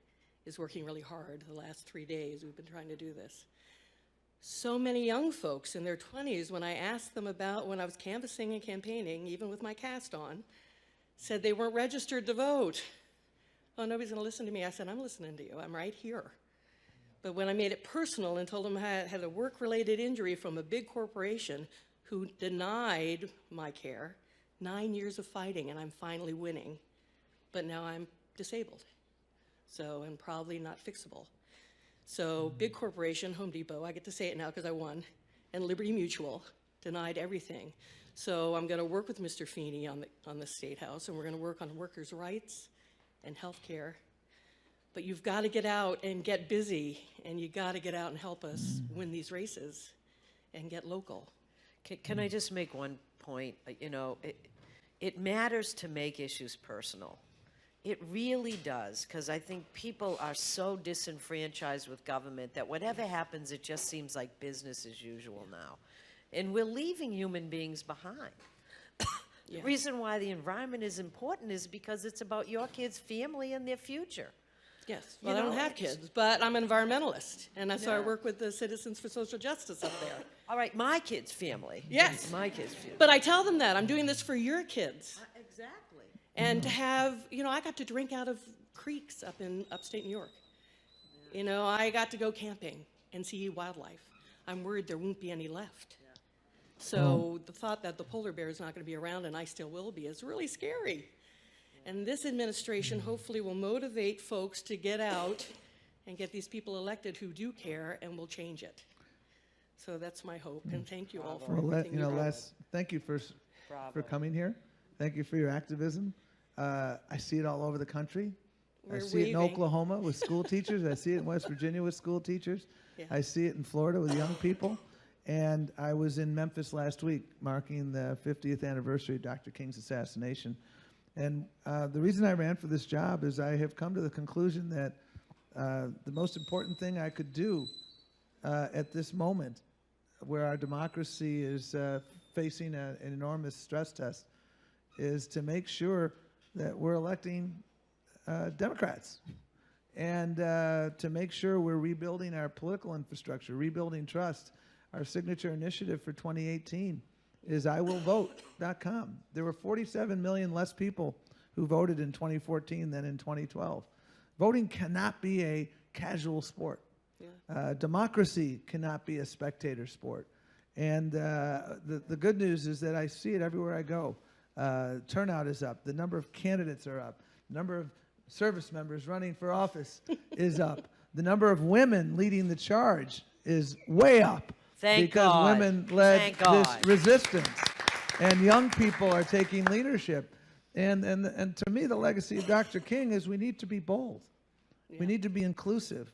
is working really hard. The last 3 days we've been trying to do this. So many young folks in their 20s, when I asked them about when I was canvassing and campaigning, even with my cast on, said they weren't registered to vote. Oh, nobody's going to listen to me. I said, I'm listening to you. I'm right here. But when I made it personal and told them I had a work-related injury from a big corporation who denied my care, 9 years of fighting, and I'm finally winning. But now I'm disabled, so and probably not fixable. So big corporation, Home Depot, I get to say it now because I won, and Liberty Mutual denied everything. So I'm going to work with Mr. Feeney on the State House, and we're going to work on workers' rights and health care. But you've got to get out and get busy, and you got to get out and help us win these races and get local. Can I just make one point? it matters to make issues personal. It really does, because I think people are so disenfranchised with government that whatever happens, it just seems like business as usual now. And we're leaving human beings behind. The reason why the environment is important is because it's about your kids' family and their future. Yes, well, I You don't know, have it's- kids, but I'm an environmentalist, and so I Yeah. work with the Citizens for Social Justice up there. All right, my kids' family. Yes. My kids' family. But I tell them that I'm doing this for your kids, Exactly. and to have, I got to drink out of creeks up in upstate New York. I got to go camping and see wildlife. I'm worried there won't be any left. So the thought that the polar bear is not going to be around and I still will be is really scary. And this administration hopefully will motivate folks to get out and get these people elected who do care and will change it. So that's my hope, and thank you all for Well, everything you do. Les, thank you for Bravo. coming here. Thank you for your activism. I see it all over the country. I We're see it in waving. Oklahoma with school teachers. I see it in West Virginia with school teachers. Yeah. I see it in Florida with young people. And I was in Memphis last week marking the 50th anniversary of Dr. King's assassination. And the reason I ran for this job is I have come to the conclusion that the most important thing I could do at this moment, where our democracy is facing an enormous stress test, is to make sure that we're electing Democrats, and to make sure we're rebuilding our political infrastructure, rebuilding trust. Our signature initiative for 2018 is IWillVote.com. There were 47 million less people who voted in 2014 than in 2012. Voting cannot be a casual sport. Democracy cannot be a spectator sport. And the good news is that I see it everywhere I go. Turnout is up. The number of candidates are up. The number of service members running for office is up. The number of women leading the charge is way up. Thank because God. women led Thank this God. resistance. And young people are taking leadership. And to me, the legacy of Dr. King is we need to be bold. We need to be inclusive.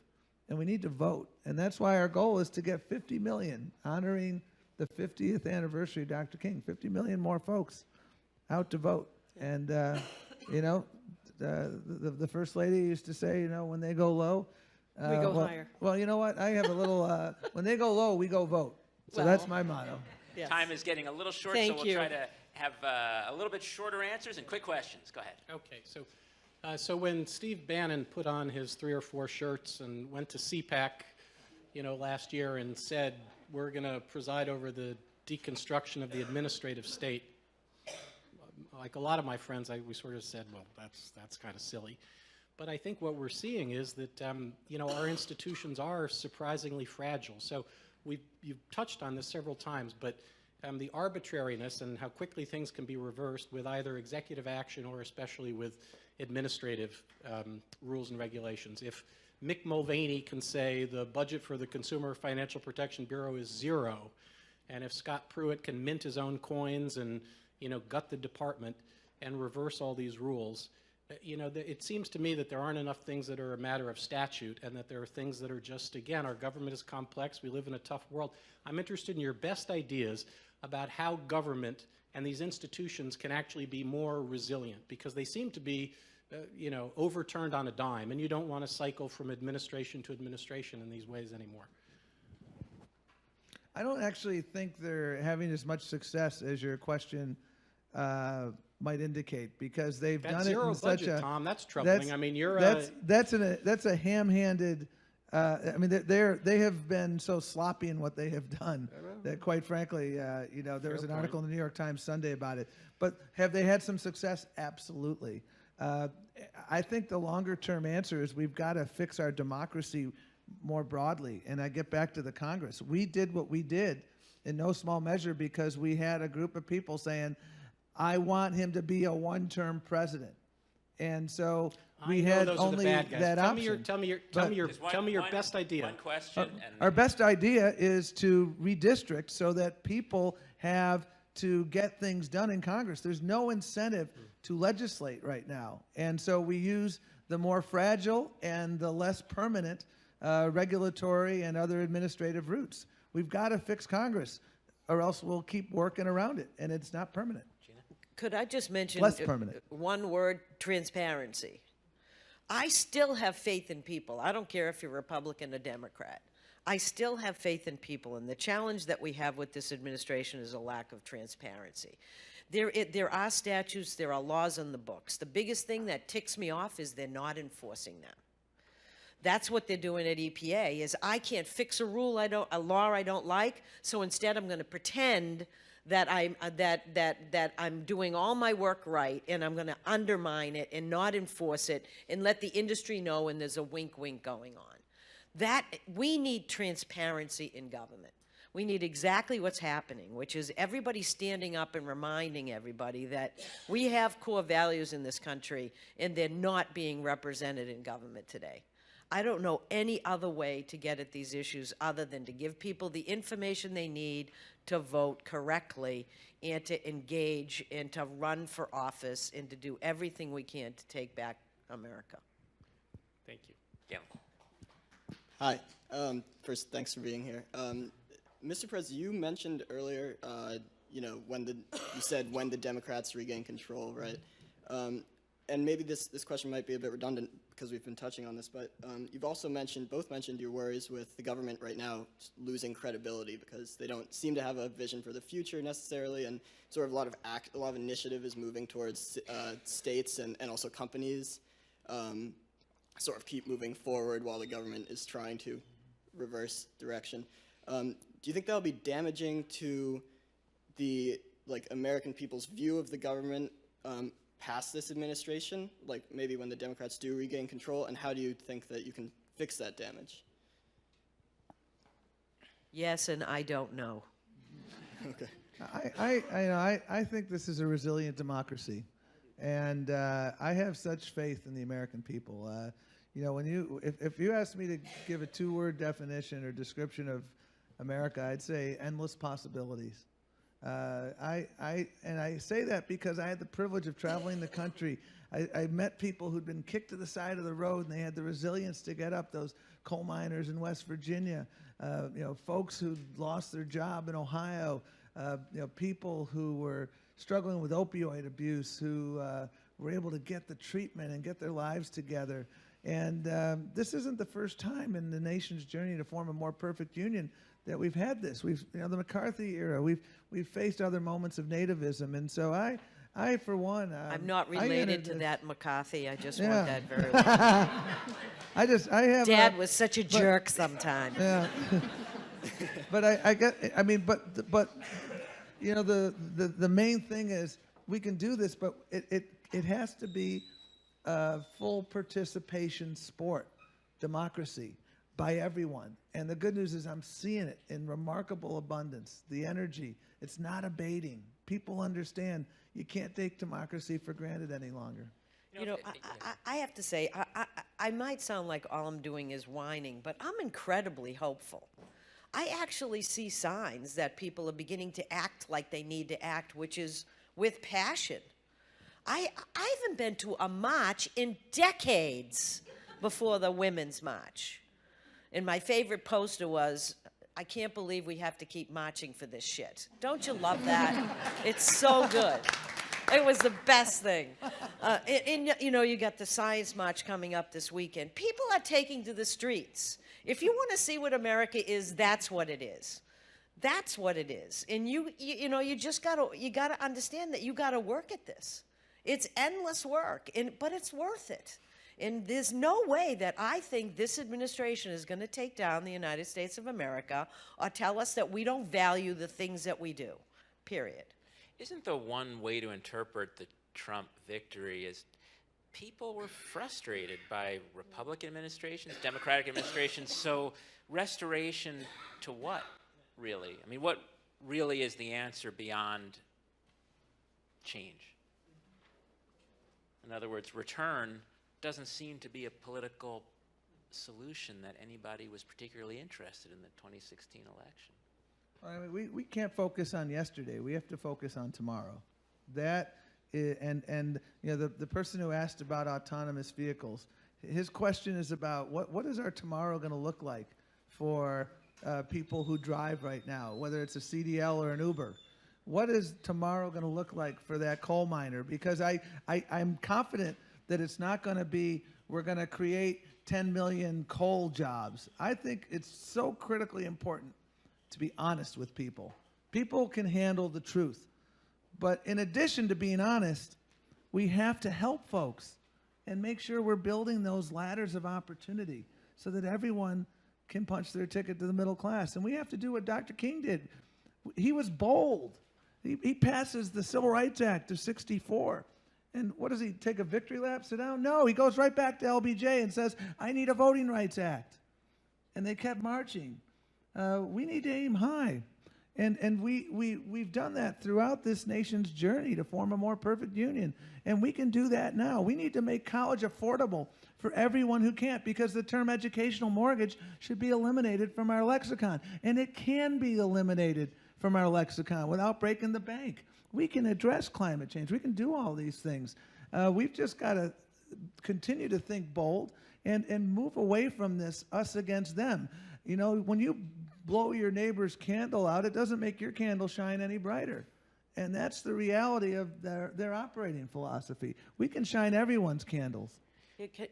And we need to vote. And that's why our goal is to get 50 million, honoring the 50th anniversary of Dr. King. 50 million more folks out to vote. And, the First Lady used to say, when they go low, We go higher. Well, you know what? I have a little, when they go low, we go vote. So that's Well, my motto. Yes. Time is getting a little short, Thank so we'll you. try to have a little bit shorter answers and quick questions. Go ahead. Okay, so when Steve Bannon put on his 3 or 4 shirts and went to CPAC, last year and said, we're going to preside over the deconstruction of the administrative state, like a lot of my friends, we sort of said, well, that's kind of silly. But I think what we're seeing is that, our institutions are surprisingly fragile. So you've touched on this several times, but the arbitrariness and how quickly things can be reversed with either executive action or especially with administrative rules and regulations. If Mick Mulvaney can say the budget for the Consumer Financial Protection Bureau is 0, and if Scott Pruitt can mint his own coins and, gut the department and reverse all these rules, it seems to me that there aren't enough things that are a matter of statute and that there are things that are just, again, our government is complex. We live in a tough world. I'm interested in your best ideas about how government and these institutions can actually be more resilient, because they seem to be, overturned on a dime, and you don't want to cycle from administration to administration in these ways anymore. I don't actually think they're having as much success as your question might indicate, because they've That done it zero in such budget, a Tom, that's troubling. I mean, you're that's a ham-handed. They have been so sloppy in what they have done that, quite frankly, there was an article in the New York Times Sunday about it. But have they had some success? Absolutely. I think the longer-term answer is we've got to fix our democracy more broadly. And I get back to the Congress. We did what we did in no small measure because we had a group of people saying, I want him to be a one-term president. And so we had those are the only bad guys. that Tell option. Tell me your best idea. One question. Our best idea is to redistrict so that people have to get things done in Congress. There's no incentive to legislate right now. And so we use the more fragile and the less permanent regulatory and other administrative routes. We've got to fix Congress, or else we'll keep working around it, and it's not permanent. Could I just mention Less permanent. one word, transparency? I still have faith in people. I don't care if you're Republican or Democrat. I still have faith in people, and the challenge that we have with this administration is a lack of transparency. There are statutes, there are laws on the books. The biggest thing that ticks me off is they're not enforcing them. That's what they're doing at EPA, is I can't fix a law I don't like, so instead I'm going to pretend that I'm doing all my work right, and I'm going to undermine it and not enforce it and let the industry know when there's a wink going on. We need transparency in government. We need exactly what's happening, which is everybody standing up and reminding everybody that we have core values in this country and they're not being represented in government today. I don't know any other way to get at these issues other than to give people the information they need to vote correctly and to engage and to run for office and to do everything we can to take back America. Thank you. Gail. Hi. First, thanks for being here. Mr. Perez, you mentioned earlier, you said when the Democrats regain control, right? And maybe this question might be a bit redundant because we've been touching on this, but you've also both mentioned your worries with the government right now losing credibility because they don't seem to have a vision for the future necessarily, and sort of a lot of initiative is moving towards states and also companies sort of keep moving forward while the government is trying to reverse direction. Do you think that'll be damaging to the American people's view of the government past this administration, like maybe when the Democrats do regain control, and how do you think that you can fix that damage? Yes, and I don't know. Okay. I think this is a resilient democracy, and I have such faith in the American people. If you asked me to give a two-word definition or description of America, I'd say endless possibilities. I say that because I had the privilege of traveling the country. I met people who'd been kicked to the side of the road, and they had the resilience to get up. Those coal miners in West Virginia, folks who lost their job in Ohio, people who were struggling with opioid abuse, who were able to get the treatment and get their lives together. And this isn't the first time in the nation's journey to form a more perfect union that we've had this. The McCarthy era, we've faced other moments of nativism, and so I for one, I'm not related to that McCarthy. I just want Yeah. that very well. I have. Dad was such a jerk sometimes. Yeah. But the main thing is we can do this, but it has to be full participation sport, democracy, by everyone. And the good news is I'm seeing it in remarkable abundance. The energy, it's not abating. People understand you can't take democracy for granted any longer. I have to say, I might sound like all I'm doing is whining, but I'm incredibly hopeful. I actually see signs that people are beginning to act like they need to act, which is with passion. I haven't been to a march in decades before the Women's March. And my favorite poster was, I can't believe we have to keep marching for this shit. Don't you love that? It's so good. It was the best thing. You got the Science March coming up this weekend. People are taking to the streets. If you want to see what America is, that's what it is. That's what it is. And you gotta understand that you gotta work at this. It's endless work, but it's worth it. And there's no way that I think this administration is going to take down the United States of America or tell us that we don't value the things that we do, period. Isn't the one way to interpret the Trump victory is people were frustrated by Republican administrations, Democratic administrations, so restoration to what, really? I mean, what really is the answer beyond change? In other words, return doesn't seem to be a political solution that anybody was particularly interested in the 2016 election. I mean, we can't focus on yesterday. We have to focus on tomorrow. That is, and the person who asked about autonomous vehicles, his question is about what is our tomorrow going to look like for people who drive right now, whether it's a CDL or an Uber. What is tomorrow going to look like for that coal miner? Because I'm confident that it's not going to be, we're going to create 10 million coal jobs. I think it's so critically important to be honest with people. People can handle the truth. But in addition to being honest, we have to help folks and make sure we're building those ladders of opportunity so that everyone can punch their ticket to the middle class. And we have to do what Dr. King did. He was bold. He passes the Civil Rights Act of '64. And what does he, take a victory lap, sit down? No, he goes right back to LBJ and says, I need a Voting Rights Act. And they kept marching. We need to aim high. And we've done that throughout this nation's journey to form a more perfect union. And we can do that now. We need to make college affordable for everyone who can't, because the term educational mortgage should be eliminated from our lexicon. And it can be eliminated from our lexicon without breaking the bank. We can address climate change. We can do all these things. We've just got to continue to think bold and move away from this us against them. You know, when you blow your neighbor's candle out, it doesn't make your candle shine any brighter. And that's the reality of their operating philosophy. We can shine everyone's candles.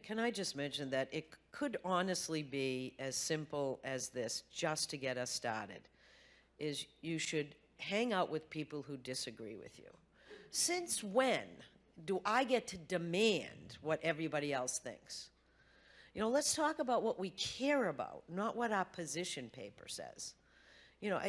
Can I just mention that it could honestly be as simple as this, just to get us started, is you should hang out with people who disagree with you. Since when do I get to demand what everybody else thinks? You know, let's talk about what we care about, not what our position paper says. You know,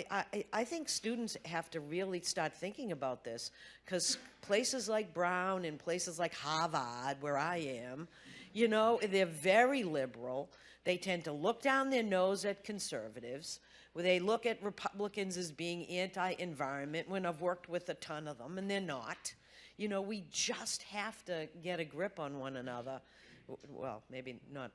I think students have to really start thinking about this, because places like Brown and places like Harvard, where I am, you know, they're very liberal. They tend to look down their nose at conservatives, where they look at Republicans as being anti-environment, when I've worked with a ton of them, and they're not. You know, we just have to get a grip on one another. Well, maybe not.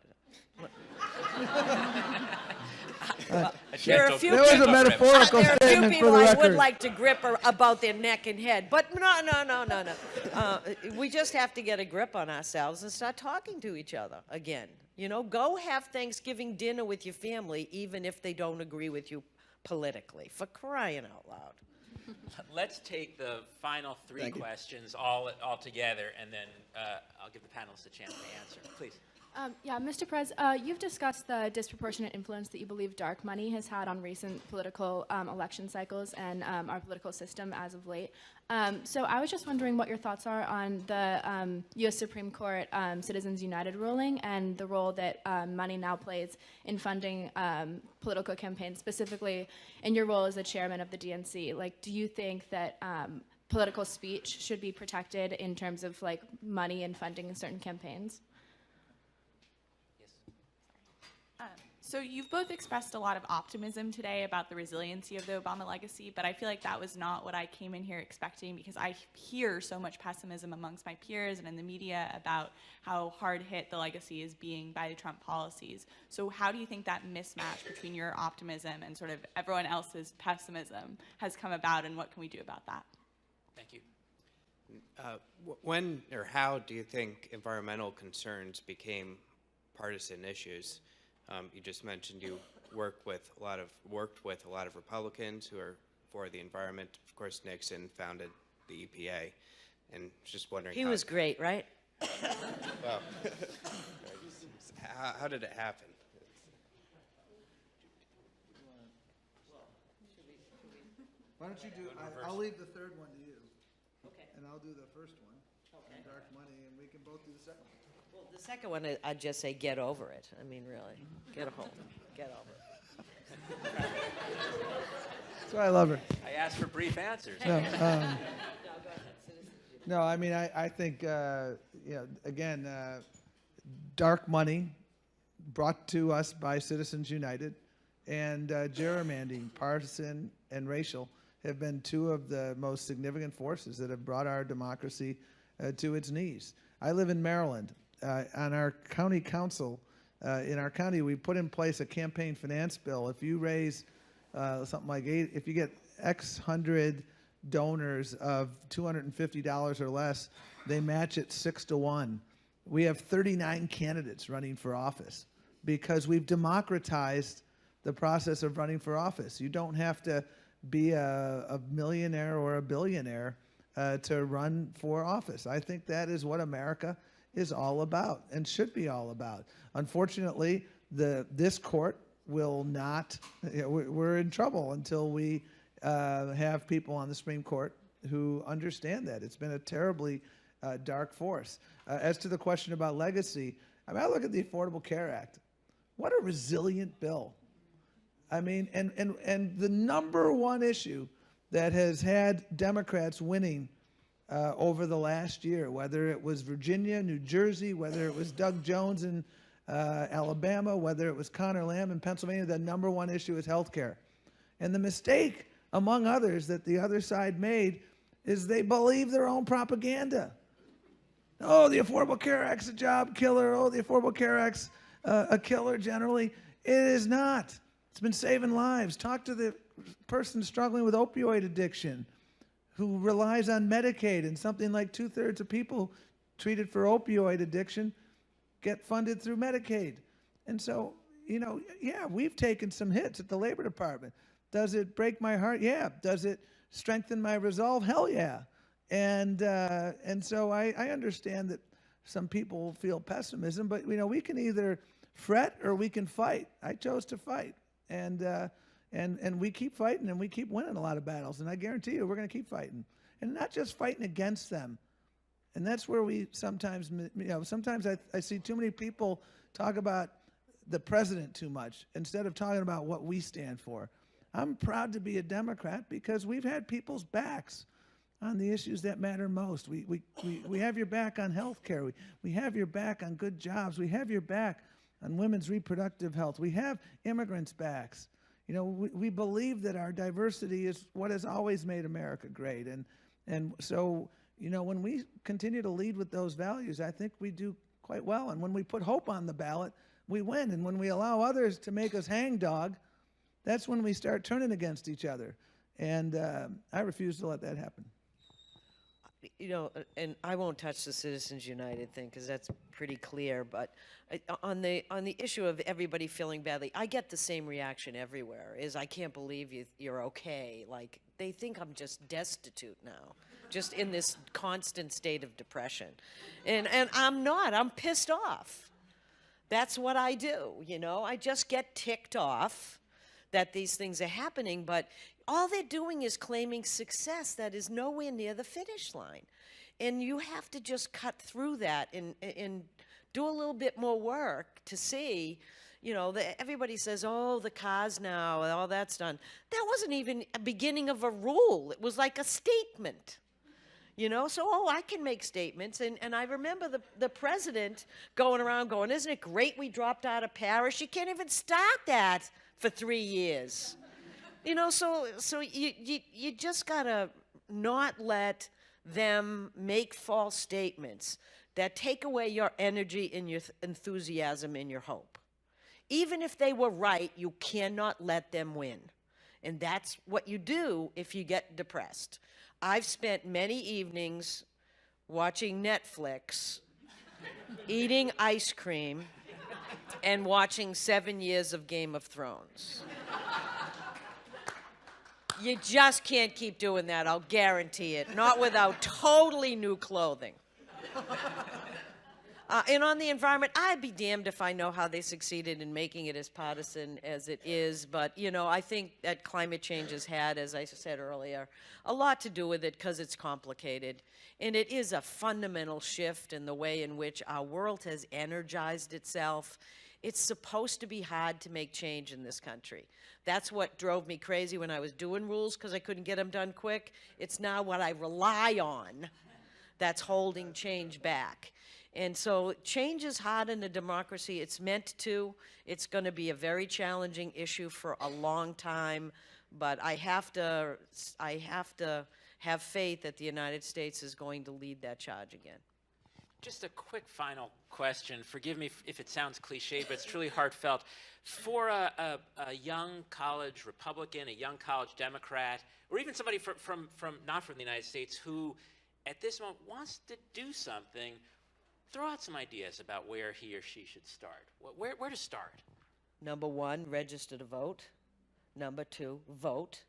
There are a few There was a metaphorical there are a few statement for people the I would record. like to grip about their neck and head, but no. We just have to get a grip on ourselves and start talking to each other again. You know, go have Thanksgiving dinner with your family, even if they don't agree with you politically, for crying out loud. Let's take the final three questions all together, and then I'll give the panelists a chance to answer. Please. Yeah, Mr. Perez, you've discussed the disproportionate influence that you believe dark money has had on recent political election cycles and our political system as of late. So I was just wondering what your thoughts are on the U.S. Supreme Court Citizens United ruling and the role that money now plays in funding political campaigns, specifically in your role as the chairman of the DNC. Like, do you think that political speech should be protected in terms of like money and funding certain campaigns? So you've both expressed a lot of optimism today about the resiliency of the Obama legacy, but I feel like that was not what I came in here expecting, because I hear so much pessimism amongst my peers and in the media about how hard hit the legacy is being by the Trump policies. So how do you think that mismatch between your optimism and sort of everyone else's pessimism has come about, and what can we do about that? Thank you. When or how do you think environmental concerns became partisan issues? You just mentioned you worked with a lot of Republicans who are for the environment. Of course, Nixon founded the EPA, and just wondering. He was great, right? Well, how did it happen? Why don't you do, I'll leave the third one to you. Okay. And I'll do the first one. Okay. Dark money, and we can both do the second one. Well, the second one, I'd just say get over it. I mean, really, get over it. That's why I love her. I asked for brief answers. No, I mean, I think, again, dark money brought to us by Citizens United and gerrymandering, partisan and racial, have been two of the most significant forces that have brought our democracy to its knees. I live in Maryland. On our county council, in our county, we put in place a campaign finance bill. If you raise something like if you get X hundred donors of $250 or less, they match it 6-to-1. We have 39 candidates running for office because we've democratized the process of running for office. You don't have to be a millionaire or a billionaire to run for office. I think that is what America is all about and should be all about. Unfortunately, this court will not, we're in trouble until we have people on the Supreme Court who understand that. It's been a terribly dark force. As to the question about legacy, I mean, I look at the Affordable Care Act. What a resilient bill. I mean, and the number one issue that has had Democrats winning over the last year, whether it was Virginia, New Jersey, whether it was Doug Jones in Alabama, whether it was Connor Lamb in Pennsylvania, the number one issue is health care. And the mistake, among others, that the other side made is they believe their own propaganda. Oh, the Affordable Care Act's a job killer. Oh, the Affordable Care Act's a killer generally. It is not. It's been saving lives. Talk to the person struggling with opioid addiction who relies on Medicaid, and something like 2/3 of people treated for opioid addiction get funded through Medicaid. And so, you know, yeah, we've taken some hits at the Labor Department. Does it break my heart? Yeah. Does it strengthen my resolve? Hell yeah. And so I understand that some people feel pessimism, but, you know, we can either fret or we can fight. I chose to fight. And we keep fighting, and we keep winning a lot of battles. And I guarantee you, we're going to keep fighting, and not just fighting against them. And that's where we sometimes, you know, sometimes I see too many people talk about the president too much instead of talking about what we stand for. I'm proud to be a Democrat because we've had people's backs on the issues that matter most. We have your back on health care. We have your back on good jobs. We have your back on women's reproductive health. We have immigrants' backs. You know, we believe that our diversity is what has always made America great. And so, you know, when we continue to lead with those values, I think we do quite well. And when we put hope on the ballot, we win. And when we allow others to make us hangdog, that's when we start turning against each other. And I refuse to let that happen. You know, and I won't touch the Citizens United thing because that's pretty clear. But on the issue of everybody feeling badly, I get the same reaction everywhere. Is I can't believe you're okay. Like they think I'm just destitute now, just in this constant state of depression, and I'm not. I'm pissed off. That's what I do. You know, I just get ticked off that these things are happening, but all they're doing is claiming success that is nowhere near the finish line. And you have to just cut through that and do a little bit more work to see, you know, everybody says, oh, the cars now, all that's done. That wasn't even a beginning of a rule. It was like a statement. You know, so, oh, I can make statements. And I remember the president going around going, isn't it great we dropped out of Paris? You can't even start that for 3 years. You know, so you just got to not let them make false statements that take away your energy and your enthusiasm and your hope. Even if they were right, you cannot let them win. And that's what you do if you get depressed. I've spent many evenings watching Netflix, eating ice cream, and watching 7 years of Game of Thrones. You just can't keep doing that, I'll guarantee it. Not without totally new clothing. And on the environment, I'd be damned if I know how they succeeded in making it as partisan as it is. But, you know, I think that climate change has had, as I said earlier, a lot to do with it because it's complicated. And it is a fundamental shift in the way in which our world has energized itself. It's supposed to be hard to make change in this country. That's what drove me crazy when I was doing rules because I couldn't get them done quick. It's now what I rely on that's holding change back. And so change is hard in a democracy. It's meant to. It's going to be a very challenging issue for a long time. But I have to have faith that the United States is going to lead that charge again. Just a quick final question. Forgive me if it sounds cliche, but it's truly heartfelt. For a young college Republican, a young college Democrat, or even somebody from not from the United States who at this moment wants to do something, throw out some ideas about where he or she should start. Where to start? Number one, register to vote. Number two, vote.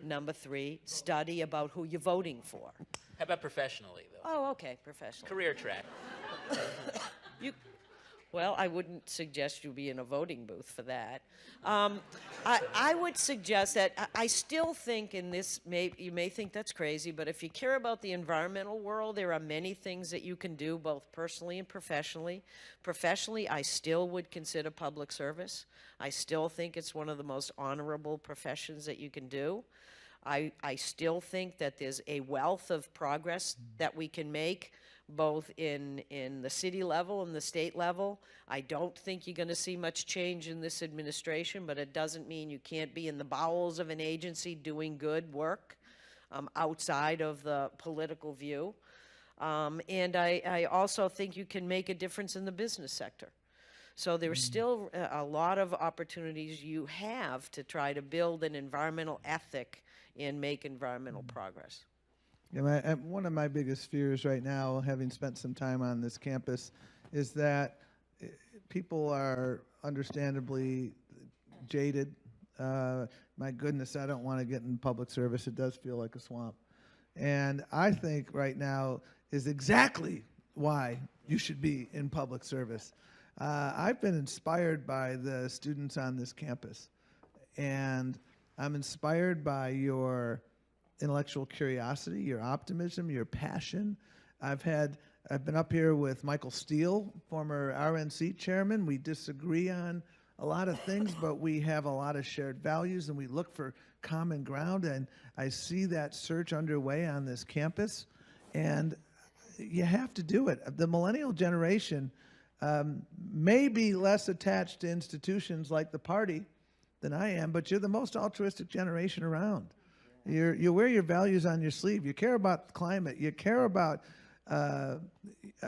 Number 3, study about who you're voting for. How about professionally, though? Oh, okay, professional. Career track. Well, I wouldn't suggest you be in a voting booth for that. I would suggest that I still think in this, you may think that's crazy, but if you care about the environmental world, there are many things that you can do both personally and professionally. Professionally, I still would consider public service. I still think it's one of the most honorable professions that you can do. I still think that there's a wealth of progress that we can make both in the city level and the state level. I don't think you're going to see much change in this administration, but it doesn't mean you can't be in the bowels of an agency doing good work outside of the political view. And I also think you can make a difference in the business sector. So there's still a lot of opportunities you have to try to build an environmental ethic and make environmental progress. Yeah, one of my biggest fears right now, having spent some time on this campus, is that people are understandably jaded. My goodness, I don't want to get in public service. It does feel like a swamp. And I think right now is exactly why you should be in public service. I've been inspired by the students on this campus, and I'm inspired by your intellectual curiosity, your optimism, your passion. I've been up here with Michael Steele, former RNC chairman. We disagree on a lot of things, but we have a lot of shared values, and we look for common ground, and I see that search underway on this campus, and you have to do it. The millennial generation may be less attached to institutions like the party than I am, but you're the most altruistic generation around. You wear your values on your sleeve. You care about climate. You care about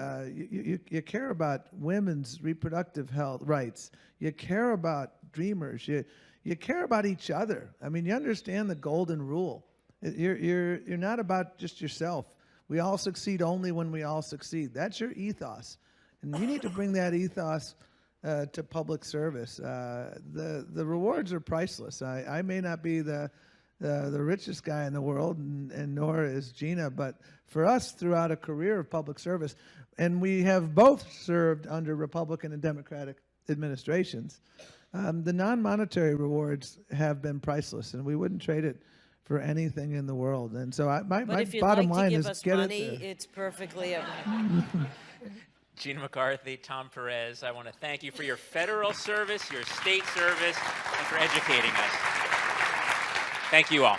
you care about women's reproductive health rights. You care about dreamers. You care about each other. I mean, you understand the golden rule. You're not about just yourself. We all succeed only when we all succeed. That's your ethos, and you need to bring that ethos to public service. The rewards are priceless. I may not be the richest guy in the world, and nor is Gina, but for us, throughout a career of public service, and we have both served under Republican and Democratic administrations, the non-monetary rewards have been priceless, and we wouldn't trade it for anything in the world. And so my bottom line is get money, it there. it's perfectly. Gina McCarthy, Tom Perez, I want to thank you for your federal service, your state service, and for educating us. Thank you all.